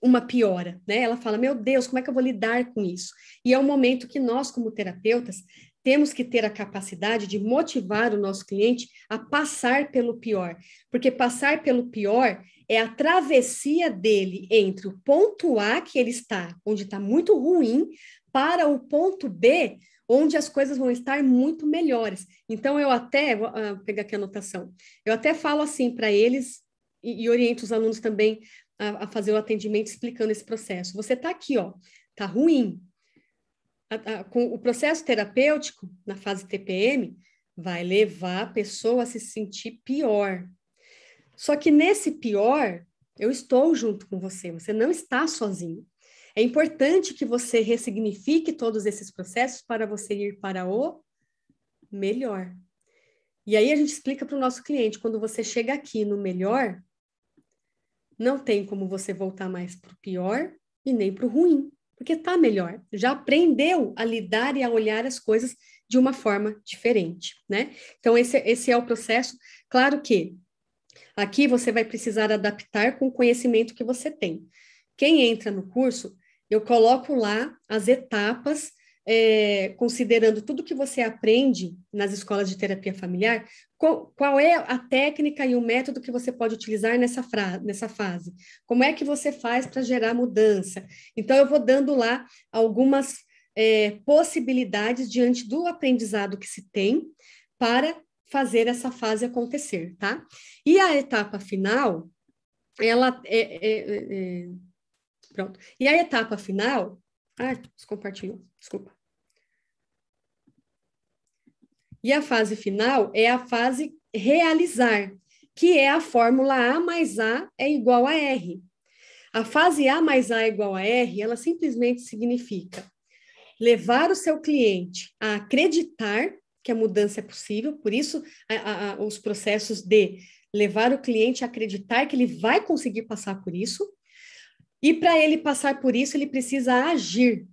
uma piora, né? Ela fala, meu Deus, como é que eu vou lidar com isso? E é um momento que nós, como terapeutas, temos que ter a capacidade de motivar o nosso cliente a passar pelo pior, porque passar pelo pior é a travessia dele entre o ponto A que ele está, onde está muito ruim, para o ponto B, onde as coisas vão estar muito melhores. Então, eu até, vou pegar aqui a anotação, eu até falo assim para eles e oriento os alunos também a fazer o atendimento explicando esse processo. Você está aqui, ó, tá ruim. com o processo terapêutico, na fase TPM, vai levar a pessoa a se sentir pior. Só que nesse pior, eu estou junto com você, você não está sozinho. É importante que você ressignifique todos esses processos para você ir para o melhor. E aí a gente explica para o nosso cliente, quando você chega aqui no melhor, não tem como você voltar mais para o pior e nem para o ruim, porque está melhor. Já aprendeu a lidar e a olhar as coisas de uma forma diferente, né? Então, esse é o processo. Claro que aqui você vai precisar adaptar com o conhecimento que você tem. Quem entra no curso, eu coloco lá as etapas, considerando tudo que você aprende nas escolas de terapia familiar, qual é a técnica e o método que você pode utilizar nessa fase? Como é que você faz para gerar mudança? Então, eu vou dando lá algumas possibilidades diante do aprendizado que se tem para fazer essa fase acontecer, tá? E a etapa final, ela pronto. E a etapa final, descompartilhou, desculpa. E a fase final é a fase realizar, que é a fórmula A mais A é igual a R. A fase A mais A é igual a R, ela simplesmente significa levar o seu cliente a acreditar que a mudança é possível, por isso os processos de levar o cliente a acreditar que ele vai conseguir passar por isso, e para ele passar por isso, ele precisa agir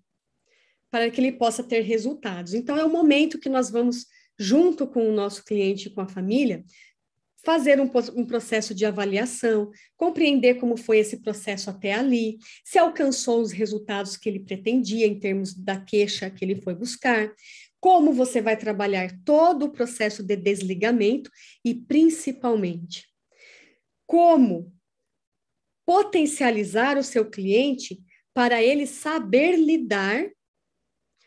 para que ele possa ter resultados. Então, é o momento que nós vamos, junto com o nosso cliente e com a família, fazer um processo de avaliação, compreender como foi esse processo até ali, se alcançou os resultados que ele pretendia em termos da queixa que ele foi buscar, como você vai trabalhar todo o processo de desligamento e, principalmente, como potencializar o seu cliente para ele saber lidar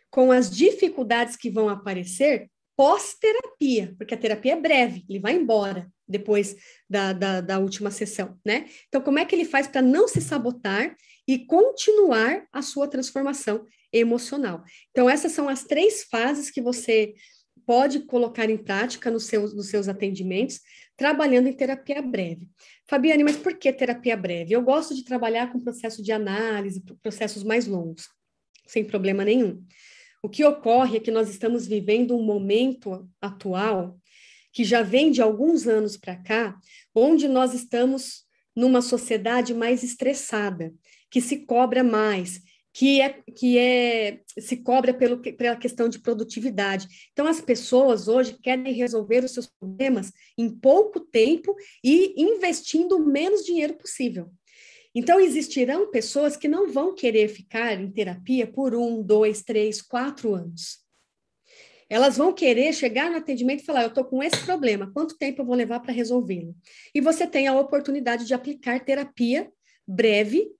com as dificuldades que vão aparecer pós-terapia, porque a terapia é breve, ele vai embora depois da última sessão, né? Então, como é que ele faz para não se sabotar e continuar a sua transformação emocional? Então, essas são as 3 fases que você pode colocar em prática nos seus atendimentos, trabalhando em terapia breve. Fabiane, mas por que terapia breve? Eu gosto de trabalhar com processo de análise, processos mais longos, sem problema nenhum. O que ocorre é que nós estamos vivendo um momento atual que já vem de alguns anos para cá, onde nós estamos numa sociedade mais estressada, que se cobra mais, se cobra pela questão de produtividade. Então, as pessoas hoje querem resolver os seus problemas em pouco tempo e investindo o menos dinheiro possível. Então, existirão pessoas que não vão querer ficar em terapia por 1, 2, 3, 4 anos. Elas vão querer chegar no atendimento e falar, eu estou com esse problema, quanto tempo eu vou levar para resolvê-lo? E você tem a oportunidade de aplicar terapia breve,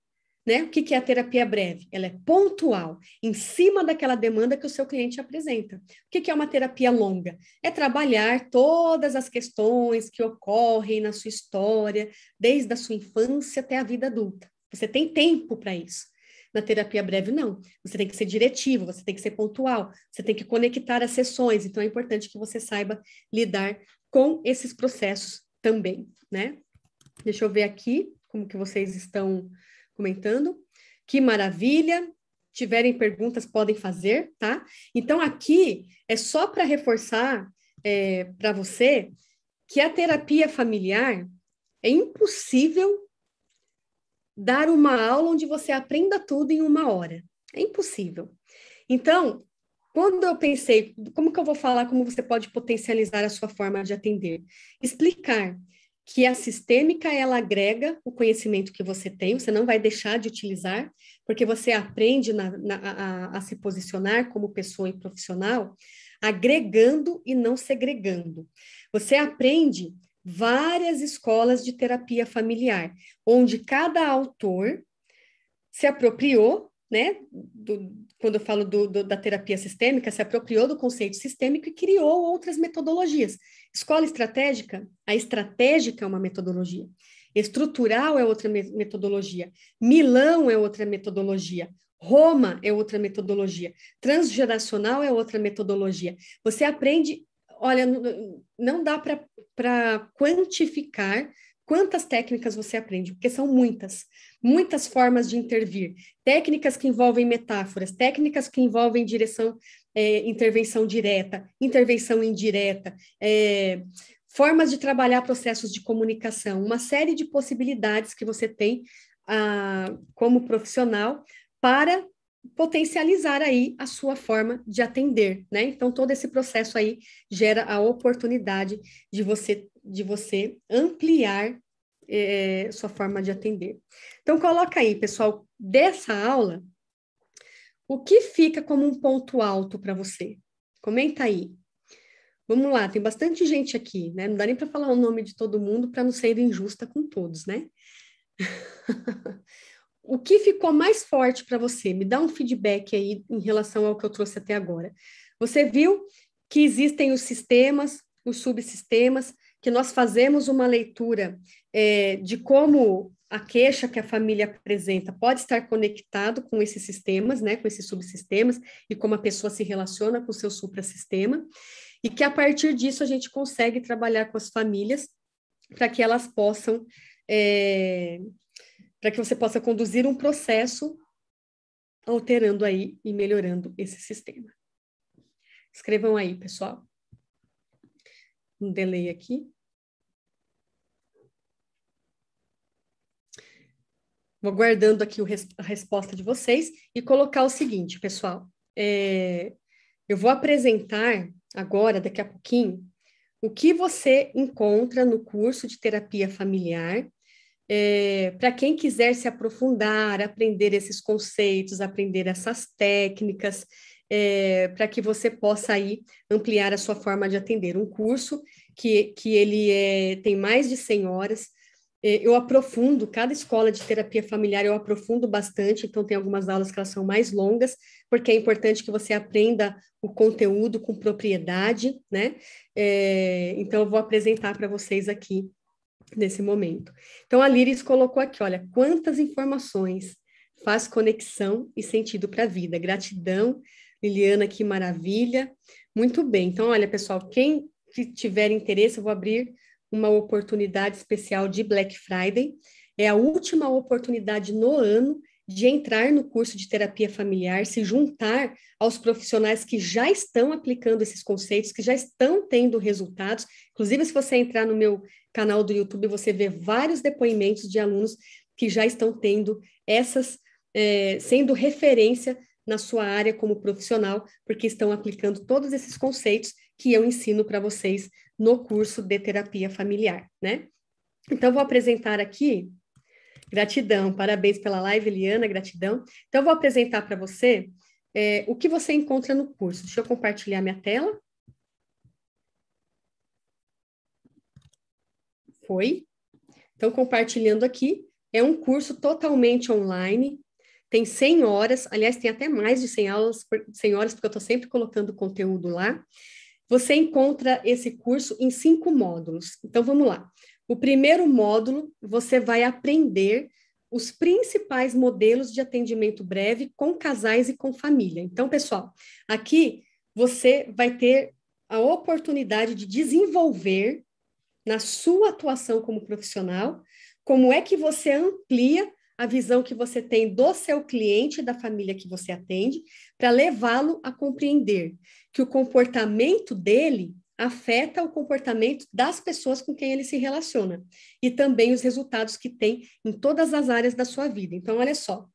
né? O que é a terapia breve? Ela é pontual, em cima daquela demanda que o seu cliente apresenta. O que é uma terapia longa? É trabalhar todas as questões que ocorrem na sua história, desde a sua infância até a vida adulta. Você tem tempo para isso. Na terapia breve, não. Você tem que ser diretivo, você tem que ser pontual, você tem que conectar as sessões. Então, é importante que você saiba lidar com esses processos também, né? Deixa eu ver aqui como que vocês estão comentando. Que maravilha! Tiverem perguntas, podem fazer, tá? Então, aqui é só para reforçar para você que a terapia familiar é impossível dar uma aula onde você aprenda tudo em 1 hora. É impossível. Então, quando eu pensei, como que eu vou falar como você pode potencializar a sua forma de atender? Explicar que a sistêmica, ela agrega o conhecimento que você tem, você não vai deixar de utilizar, porque você aprende a se posicionar como pessoa e profissional, agregando e não segregando. Você aprende várias escolas de terapia familiar, onde cada autor se apropriou, né, quando eu falo da terapia sistêmica, se apropriou do conceito sistêmico e criou outras metodologias. Escola estratégica, a estratégica é uma metodologia, estrutural é outra metodologia, Milão é outra metodologia, Roma é outra metodologia. Transgeracional é outra metodologia. Você aprende, olha, não dá para quantificar quantas técnicas você aprende, porque são muitas formas de intervir. Técnicas que envolvem metáforas, técnicas que envolvem intervenção direta, intervenção indireta, formas de trabalhar processos de comunicação, uma série de possibilidades que você tem como profissional para potencializar aí a sua forma de atender, né? Então, todo esse processo aí gera a oportunidade de você ampliar sua forma de atender. Então, coloca aí, pessoal, dessa aula, o que fica como um ponto alto para você? Comenta aí. Vamos lá, tem bastante gente aqui, né? Não dá nem para falar o nome de todo mundo para não ser injusta com todos, né? O que ficou mais forte para você? Me dá um feedback aí em relação ao que eu trouxe até agora. Você viu que existem os sistemas, os subsistemas, que nós fazemos uma leitura de como a queixa que a família apresenta pode estar conectado com esses sistemas, né, com esses subsistemas, e como a pessoa se relaciona com o seu suprassistema, e que a partir disso a gente consegue trabalhar com as famílias para que elas possam para que você possa conduzir um processo alterando aí e melhorando esse sistema. Escrevam aí, pessoal. Um delay aqui. Vou guardando aqui a resposta de vocês e colocar o seguinte, pessoal. Eu vou apresentar agora, daqui a pouquinho, o que você encontra no curso de terapia familiar, para quem quiser se aprofundar, aprender esses conceitos, aprender essas técnicas, para que você possa aí ampliar a sua forma de atender. Um curso que ele tem mais de 100 horas. Eu aprofundo, cada escola de terapia familiar eu aprofundo bastante, então tem algumas aulas que elas são mais longas, porque é importante que você aprenda o conteúdo com propriedade, né? Então eu vou apresentar para vocês aqui nesse momento. Então, a Liris colocou aqui, olha, quantas informações, faz conexão e sentido para a vida. Gratidão, Liliana, que maravilha. Muito bem. Então, olha, pessoal, quem tiver interesse, eu vou abrir uma oportunidade especial de Black Friday. É a última oportunidade no ano de entrar no curso de terapia familiar, se juntar aos profissionais que já estão aplicando esses conceitos, que já estão tendo resultados. Inclusive, se você entrar no meu canal do YouTube, você vê vários depoimentos de alunos que já estão tendo sendo referência na sua área como profissional, porque estão aplicando todos esses conceitos que eu ensino para vocês no curso de terapia familiar, né? Então, vou apresentar aqui. Gratidão, parabéns pela live, Eliana, gratidão. Então, eu vou apresentar para você o que você encontra no curso. Deixa eu compartilhar minha tela. Foi. Então, compartilhando aqui, é um curso totalmente online, tem 100 horas, aliás, tem até mais de 100 horas, porque eu estou sempre colocando conteúdo lá. Você encontra esse curso em 5 módulos. Então, vamos lá. O primeiro módulo, você vai aprender os principais modelos de atendimento breve com casais e com família. Então, pessoal, aqui você vai ter a oportunidade de desenvolver na sua atuação como profissional, como é que você amplia a visão que você tem do seu cliente e da família que você atende, para levá-lo a compreender que o comportamento dele afeta o comportamento das pessoas com quem ele se relaciona e também os resultados que tem em todas as áreas da sua vida. Então, olha só,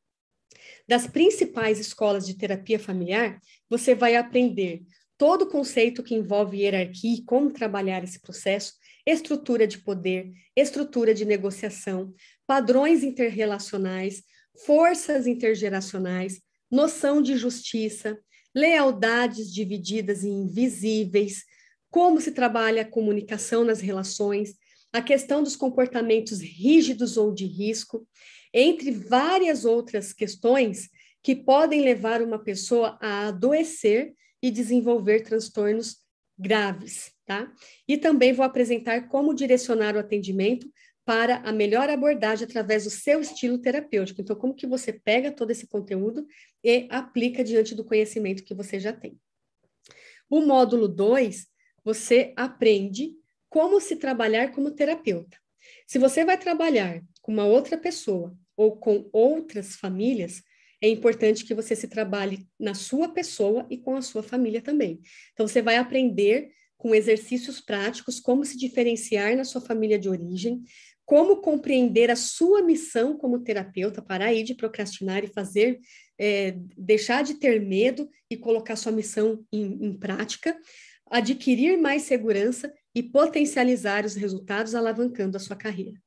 das principais escolas de terapia familiar, você vai aprender todo o conceito que envolve hierarquia e como trabalhar esse processo, estrutura de poder, estrutura de negociação, padrões interrelacionais, forças intergeracionais, noção de justiça, lealdades divididas e invisíveis, como se trabalha a comunicação nas relações, a questão dos comportamentos rígidos ou de risco, entre várias outras questões que podem levar uma pessoa a adoecer e desenvolver transtornos graves, tá? E também vou apresentar como direcionar o atendimento para a melhor abordagem através do seu estilo terapêutico. Então, como que você pega todo esse conteúdo e aplica diante do conhecimento que você já tem. O módulo 2, você aprende como se trabalhar como terapeuta. Se você vai trabalhar com uma outra pessoa ou com outras famílias, é importante que você se trabalhe na sua pessoa e com a sua família também. Então, você vai aprender com exercícios práticos como se diferenciar na sua família de origem, como compreender a sua missão como terapeuta, parar aí de procrastinar e fazer, deixar de ter medo e colocar sua missão em prática, adquirir mais segurança e potencializar os resultados, alavancando a sua carreira.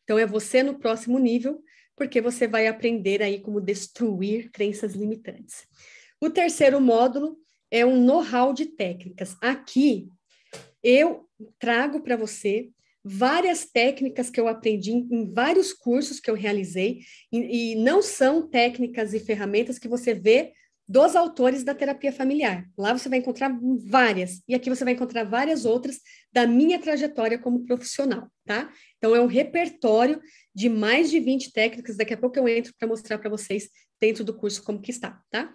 Então, é você no próximo nível, porque você vai aprender aí como destruir crenças limitantes. O terceiro módulo é um know-how de técnicas. Aqui, eu trago para você várias técnicas que eu aprendi em vários cursos que eu realizei, e não são técnicas e ferramentas que você vê dos autores da terapia familiar. Lá você vai encontrar várias, e aqui você vai encontrar várias outras da minha trajetória como profissional, tá? Então, é um repertório de mais de 20 técnicas, daqui a pouco eu entro para mostrar para vocês dentro do curso como que está, tá?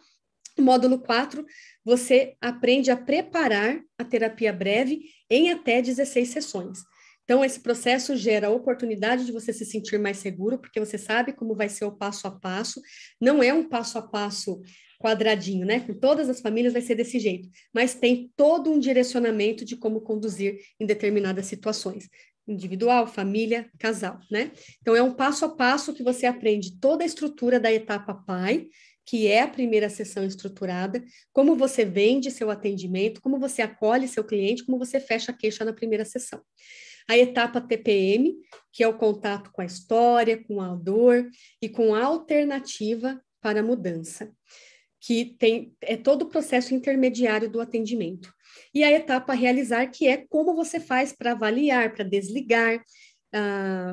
Módulo 4, você aprende a preparar a terapia breve em até 16 sessões. Então, esse processo gera a oportunidade de você se sentir mais seguro, porque você sabe como vai ser o passo a passo. Não é um passo a passo quadradinho, né? Com todas as famílias vai ser desse jeito, mas tem todo um direcionamento de como conduzir em determinadas situações. Individual, família, casal, né? Então, é um passo a passo que você aprende toda a estrutura da etapa pai, que é a primeira sessão estruturada, como você vende seu atendimento, como você acolhe seu cliente, como você fecha a queixa na primeira sessão. A etapa TPM, que é o contato com a história, com a dor e com a alternativa para a mudança, que é todo o processo intermediário do atendimento. E a etapa realizar, que é como você faz para avaliar, para desligar,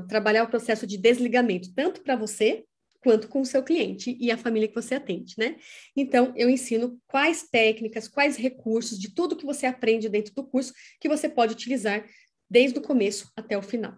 trabalhar o processo de desligamento, tanto para você, quanto com o seu cliente e a família que você atende, né? Então, eu ensino quais técnicas, quais recursos, de tudo que você aprende dentro do curso, que você pode utilizar desde o começo até o final.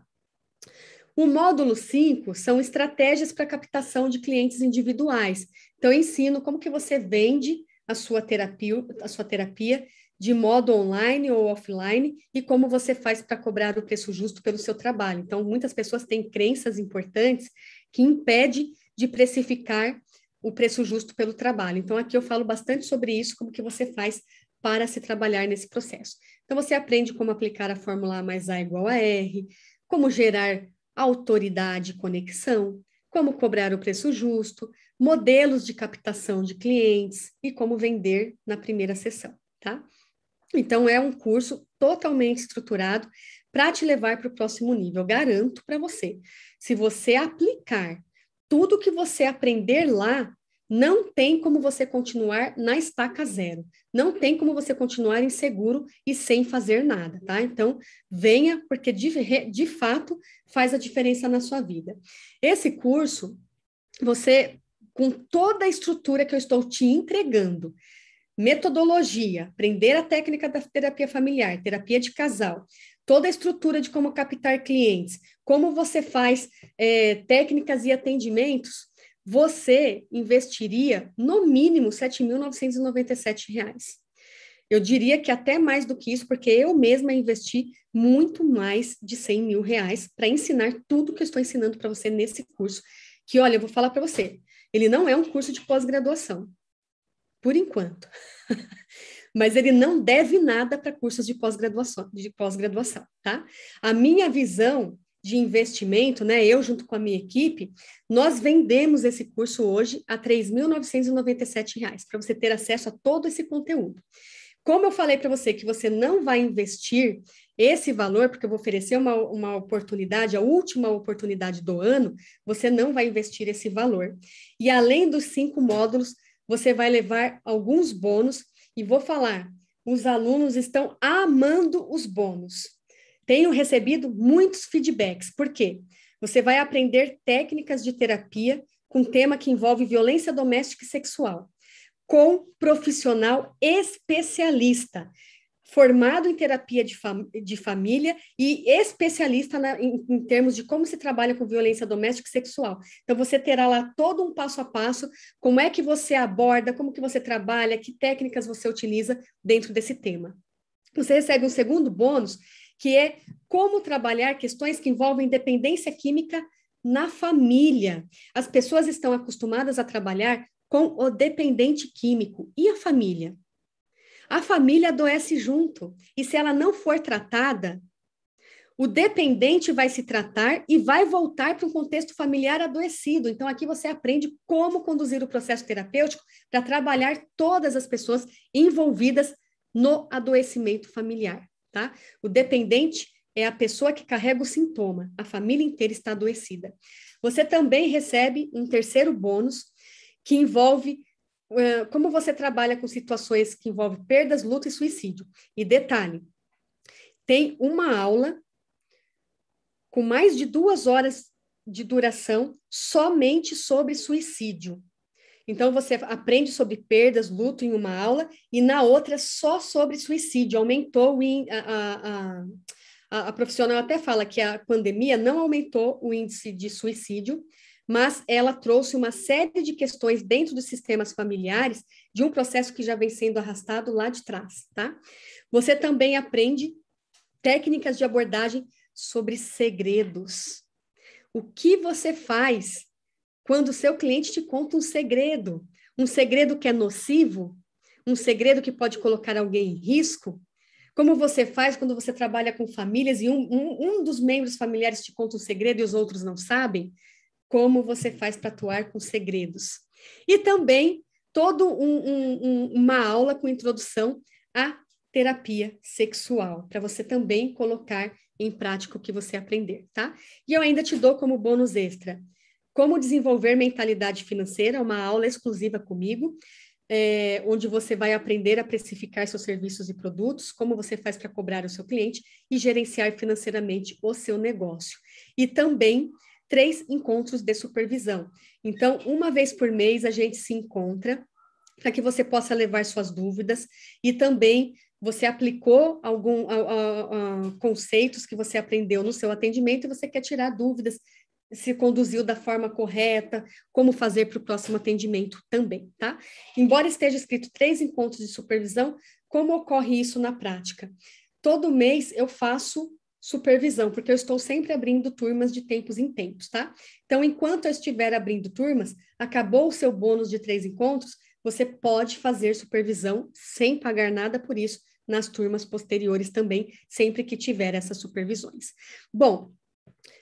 O módulo 5 são estratégias para captação de clientes individuais. Então, eu ensino como que você vende a sua terapia de modo online ou offline e como você faz para cobrar o preço justo pelo seu trabalho. Então, muitas pessoas têm crenças importantes que impedem de precificar o preço justo pelo trabalho. Então, aqui eu falo bastante sobre isso, como que você faz para se trabalhar nesse processo. Então, você aprende como aplicar a fórmula A mais A igual a R, como gerar autoridade e conexão, como cobrar o preço justo, modelos de captação de clientes e como vender na primeira sessão, tá? Então, é um curso totalmente estruturado para te levar para o próximo nível. Eu garanto para você, se você aplicar tudo que você aprender lá, não tem como você continuar na estaca zero. Não tem como você continuar inseguro e sem fazer nada, tá? Então, venha, porque de fato faz a diferença na sua vida. Esse curso, você, com toda a estrutura que eu estou te entregando, metodologia, aprender a técnica da terapia familiar, terapia de casal, toda a estrutura de como captar clientes, como você faz técnicas e atendimentos, você investiria no mínimo R$ 7.997. Eu diria que até mais do que isso, porque eu mesma investi muito mais de R$ 100 mil para ensinar tudo que eu estou ensinando para você nesse curso, que, olha, eu vou falar para você, ele não é um curso de pós-graduação, por enquanto. Mas ele não deve nada para cursos de pós-graduação, tá? A minha visão de investimento, né, eu junto com a minha equipe, nós vendemos esse curso hoje a R$ 3.997, para você ter acesso a todo esse conteúdo. Como eu falei para você que você não vai investir esse valor, porque eu vou oferecer uma oportunidade, a última oportunidade do ano, você não vai investir esse valor. E além dos 5 módulos, você vai levar alguns bônus, e vou falar, os alunos estão amando os bônus. Tenho recebido muitos feedbacks. Por quê? Você vai aprender técnicas de terapia com tema que envolve violência doméstica e sexual, com profissional especialista, formado em terapia de família e especialista em termos de como se trabalha com violência doméstica e sexual. Então, você terá lá todo um passo a passo, como é que você aborda, como que você trabalha, que técnicas você utiliza dentro desse tema. Você recebe um segundo bônus, que é como trabalhar questões que envolvem dependência química na família. As pessoas estão acostumadas a trabalhar com o dependente químico. E a família? A família adoece junto. E se ela não for tratada, o dependente vai se tratar e vai voltar para um contexto familiar adoecido. Então, aqui você aprende como conduzir o processo terapêutico para trabalhar todas as pessoas envolvidas no adoecimento familiar, tá? O dependente é a pessoa que carrega o sintoma, a família inteira está adoecida. Você também recebe um terceiro bônus que envolve como você trabalha com situações que envolvem perdas, luto e suicídio. E detalhe, tem uma aula com mais de 2 horas de duração somente sobre suicídio. Então, você aprende sobre perdas, luto em uma aula, e na outra só sobre suicídio. Aumentou a profissional até fala que a pandemia não aumentou o índice de suicídio, mas ela trouxe uma série de questões dentro dos sistemas familiares de um processo que já vem sendo arrastado lá de trás, tá? Você também aprende técnicas de abordagem sobre segredos. O que você faz quando o seu cliente te conta um segredo que é nocivo, um segredo que pode colocar alguém em risco? Como você faz quando você trabalha com famílias e um dos membros familiares te conta um segredo e os outros não sabem? Como você faz para atuar com segredos? E também uma aula com introdução à terapia sexual, para você também colocar em prática o que você aprender, tá? E eu ainda te dou como bônus extra como desenvolver mentalidade financeira, uma aula exclusiva comigo, onde você vai aprender a precificar seus serviços e produtos, como você faz para cobrar o seu cliente e gerenciar financeiramente o seu negócio. E também 3 encontros de supervisão. Então, uma vez por mês a gente se encontra para que você possa levar suas dúvidas e também você aplicou alguns conceitos que você aprendeu no seu atendimento e você quer tirar dúvidas se conduziu da forma correta, como fazer para o próximo atendimento também, tá? Embora esteja escrito 3 encontros de supervisão, como ocorre isso na prática? Todo mês eu faço supervisão, porque eu estou sempre abrindo turmas de tempos em tempos, tá? Então, enquanto eu estiver abrindo turmas, acabou o seu bônus de 3 encontros, você pode fazer supervisão sem pagar nada por isso nas turmas posteriores também, sempre que tiver essas supervisões. Bom,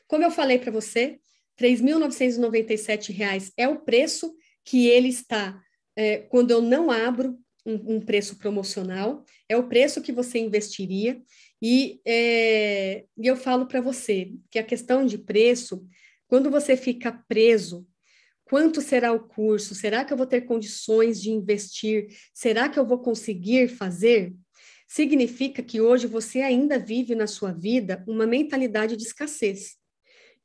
como eu falei para você, R$ 3.997 é o preço que ele está quando eu não abro um preço promocional, é o preço que você investiria, e eu falo para você que a questão de preço, quando você fica preso, quanto será o curso? Será que eu vou ter condições de investir? Será que eu vou conseguir fazer? Significa que hoje você ainda vive na sua vida uma mentalidade de escassez,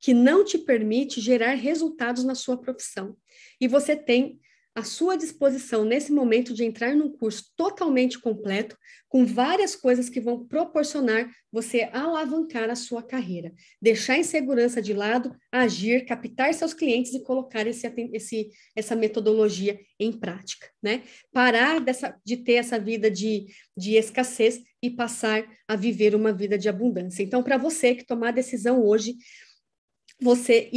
que não te permite gerar resultados na sua profissão. E você tem à sua disposição, nesse momento, de entrar num curso totalmente completo, com várias coisas que vão proporcionar você alavancar a sua carreira, deixar a insegurança de lado, agir, captar seus clientes e colocar essa metodologia em prática, né? Parar de ter essa vida de escassez e passar a viver uma vida de abundância. Então, para você que tomar a decisão hoje, você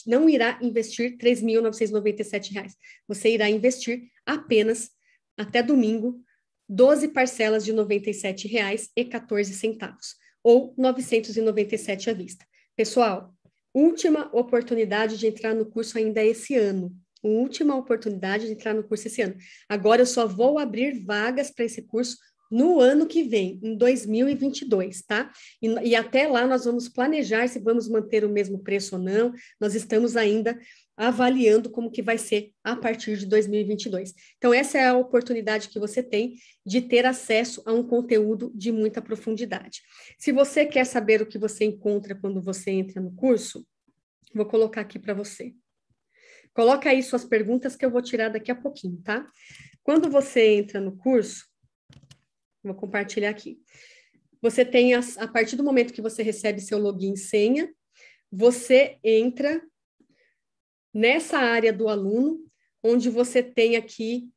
não irá investir R$ 3.997. Você irá investir apenas, até domingo, 12 parcelas de R$ 97,14, ou R$ 997 à vista. Pessoal, última oportunidade de entrar no curso ainda esse ano. Última oportunidade de entrar no curso esse ano. Agora eu só vou abrir vagas para esse curso no ano que vem, em 2022, tá? E até lá nós vamos planejar se vamos manter o mesmo preço ou não. Nós estamos ainda avaliando como que vai ser a partir de 2022. Então, essa é a oportunidade que você tem de ter acesso a um conteúdo de muita profundidade. Se você quer saber o que você encontra quando você entra no curso, vou colocar aqui para você. Coloca aí suas perguntas que eu vou tirar daqui a pouquinho, tá? Quando você entra no curso, Vou compartilhar aqui. Você tem, a partir do momento que você recebe seu login e senha, você entra nessa área do aluno, onde você tem aqui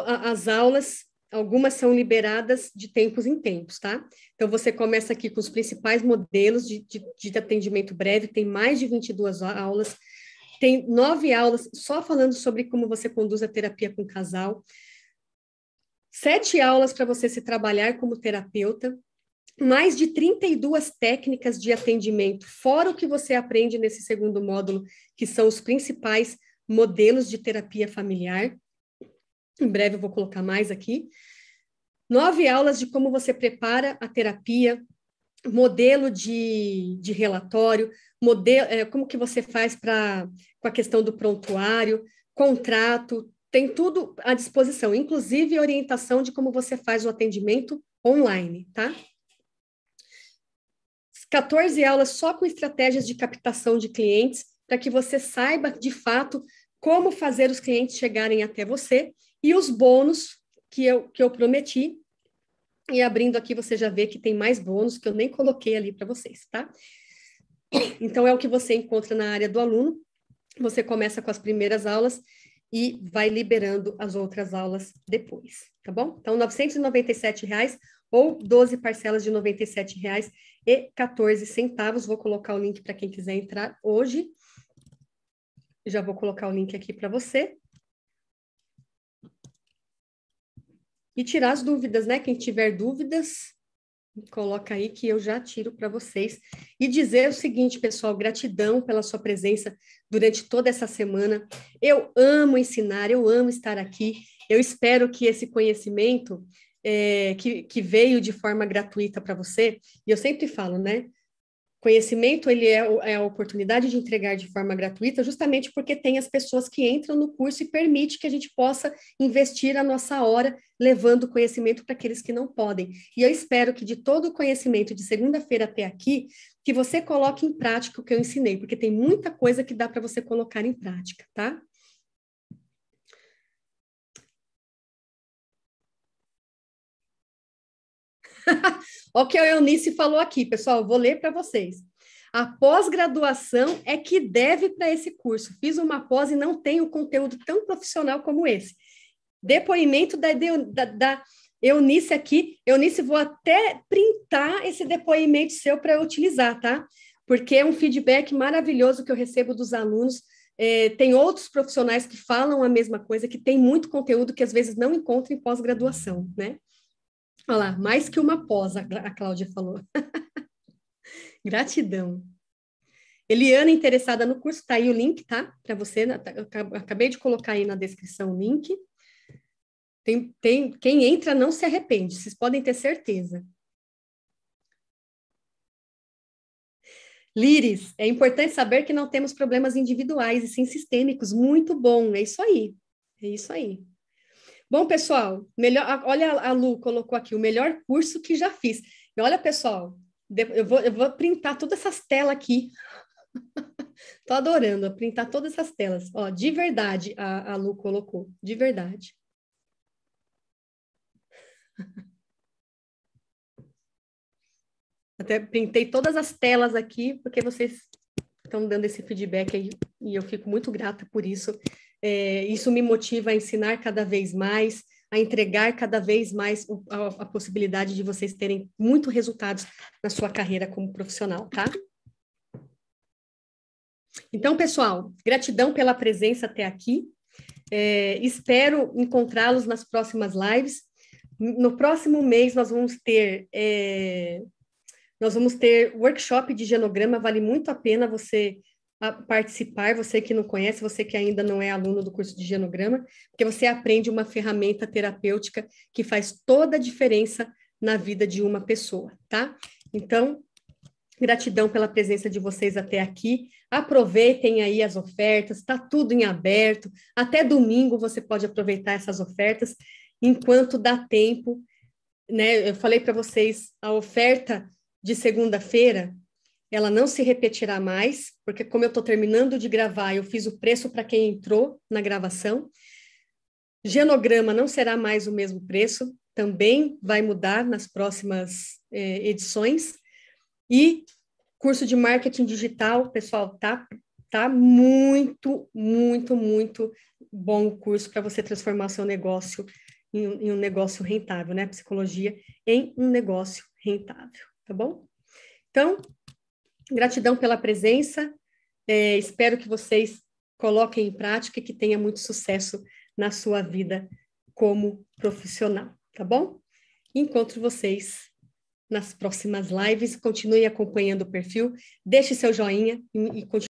as aulas, algumas são liberadas de tempos em tempos, tá? Então, você começa aqui com os principais modelos de atendimento breve, tem mais de 22 aulas, tem 9 aulas só falando sobre como você conduz a terapia com casal, 7 aulas para você se trabalhar como terapeuta, mais de 32 técnicas de atendimento, fora o que você aprende nesse segundo módulo, que são os principais modelos de terapia familiar. Em breve eu vou colocar mais aqui. 9 aulas de como você prepara a terapia, modelo de relatório, como que você faz com a questão do prontuário, contrato, tem tudo à disposição, inclusive orientação de como você faz o atendimento online, tá? 14 aulas só com estratégias de captação de clientes, para que você saiba, de fato, como fazer os clientes chegarem até você, e os bônus que eu prometi, e abrindo aqui você já vê que tem mais bônus que eu nem coloquei ali para vocês, tá? Então, é o que você encontra na área do aluno, você começa com as primeiras aulas e vai liberando as outras aulas depois, tá bom? Então, R$ 997,00 ou 12 parcelas de R$ 97,14. Vou colocar o link para quem quiser entrar hoje. Já vou colocar o link aqui para você. E tirar as dúvidas, né? Quem tiver dúvidas, coloca aí que eu já tiro para vocês. E dizer o seguinte, pessoal, gratidão pela sua presença durante toda essa semana. Eu amo ensinar, eu amo estar aqui. Eu espero que esse conhecimento que veio de forma gratuita para você, e eu sempre falo, né? Conhecimento, ele é a oportunidade de entregar de forma gratuita, justamente porque tem as pessoas que entram no curso e permite que a gente possa investir a nossa hora levando conhecimento para aqueles que não podem. E eu espero que de todo o conhecimento de segunda-feira até aqui, que você coloque em prática o que eu ensinei, porque tem muita coisa que dá para você colocar em prática, tá? Olha o que a Eunice falou aqui, pessoal, vou ler para vocês. A pós-graduação é que deve para esse curso. Fiz uma pós e não tenho conteúdo tão profissional como esse. Depoimento da Eunice aqui. Eunice, vou até printar esse depoimento seu para eu utilizar, tá? Porque é um feedback maravilhoso que eu recebo dos alunos. Tem outros profissionais que falam a mesma coisa, que tem muito conteúdo que às vezes não encontram em pós-graduação, né? Olha lá, mais que uma pós, a Cláudia falou. Gratidão. Eliana, interessada no curso, tá aí o link, tá? Para você, eu acabei de colocar aí na descrição o link. Quem entra não se arrepende, vocês podem ter certeza. Líris, é importante saber que não temos problemas individuais e sim sistêmicos. Muito bom, é isso aí. É isso aí. Bom, pessoal, olha, a Lu colocou aqui o melhor curso que já fiz. E olha, pessoal, eu vou printar todas essas telas aqui. Tô adorando printar todas essas telas. Ó, de verdade, a Lu colocou, de verdade. Até printei todas as telas aqui, porque vocês estão dando esse feedback aí, e eu fico muito grata por isso. Isso me motiva a ensinar cada vez mais, a entregar cada vez mais a possibilidade de vocês terem muitos resultados na sua carreira como profissional, tá? Então, pessoal, gratidão pela presença até aqui. Espero encontrá-los nas próximas lives. No próximo mês, nós vamos ter workshop de genograma, vale muito a pena você participar, você que não conhece, você que ainda não é aluno do curso de genograma, porque você aprende uma ferramenta terapêutica que faz toda a diferença na vida de uma pessoa, tá? Então, gratidão pela presença de vocês até aqui. Aproveitem aí as ofertas, está tudo em aberto. Até domingo você pode aproveitar essas ofertas, enquanto dá tempo, né? Eu falei para vocês, a oferta de segunda-feira, ela não se repetirá mais, porque como eu estou terminando de gravar, eu fiz o preço para quem entrou na gravação. Genograma não será mais o mesmo preço. também vai mudar nas próximas edições. E curso de marketing digital, pessoal, tá muito, muito, muito bom o curso para você transformar seu negócio em um negócio rentável, né? Psicologia em um negócio rentável, tá bom? Então, gratidão pela presença. Espero que vocês coloquem em prática e que tenha muito sucesso na sua vida como profissional, tá bom? Encontro vocês nas próximas lives. Continue acompanhando o perfil, deixe seu joinha e continue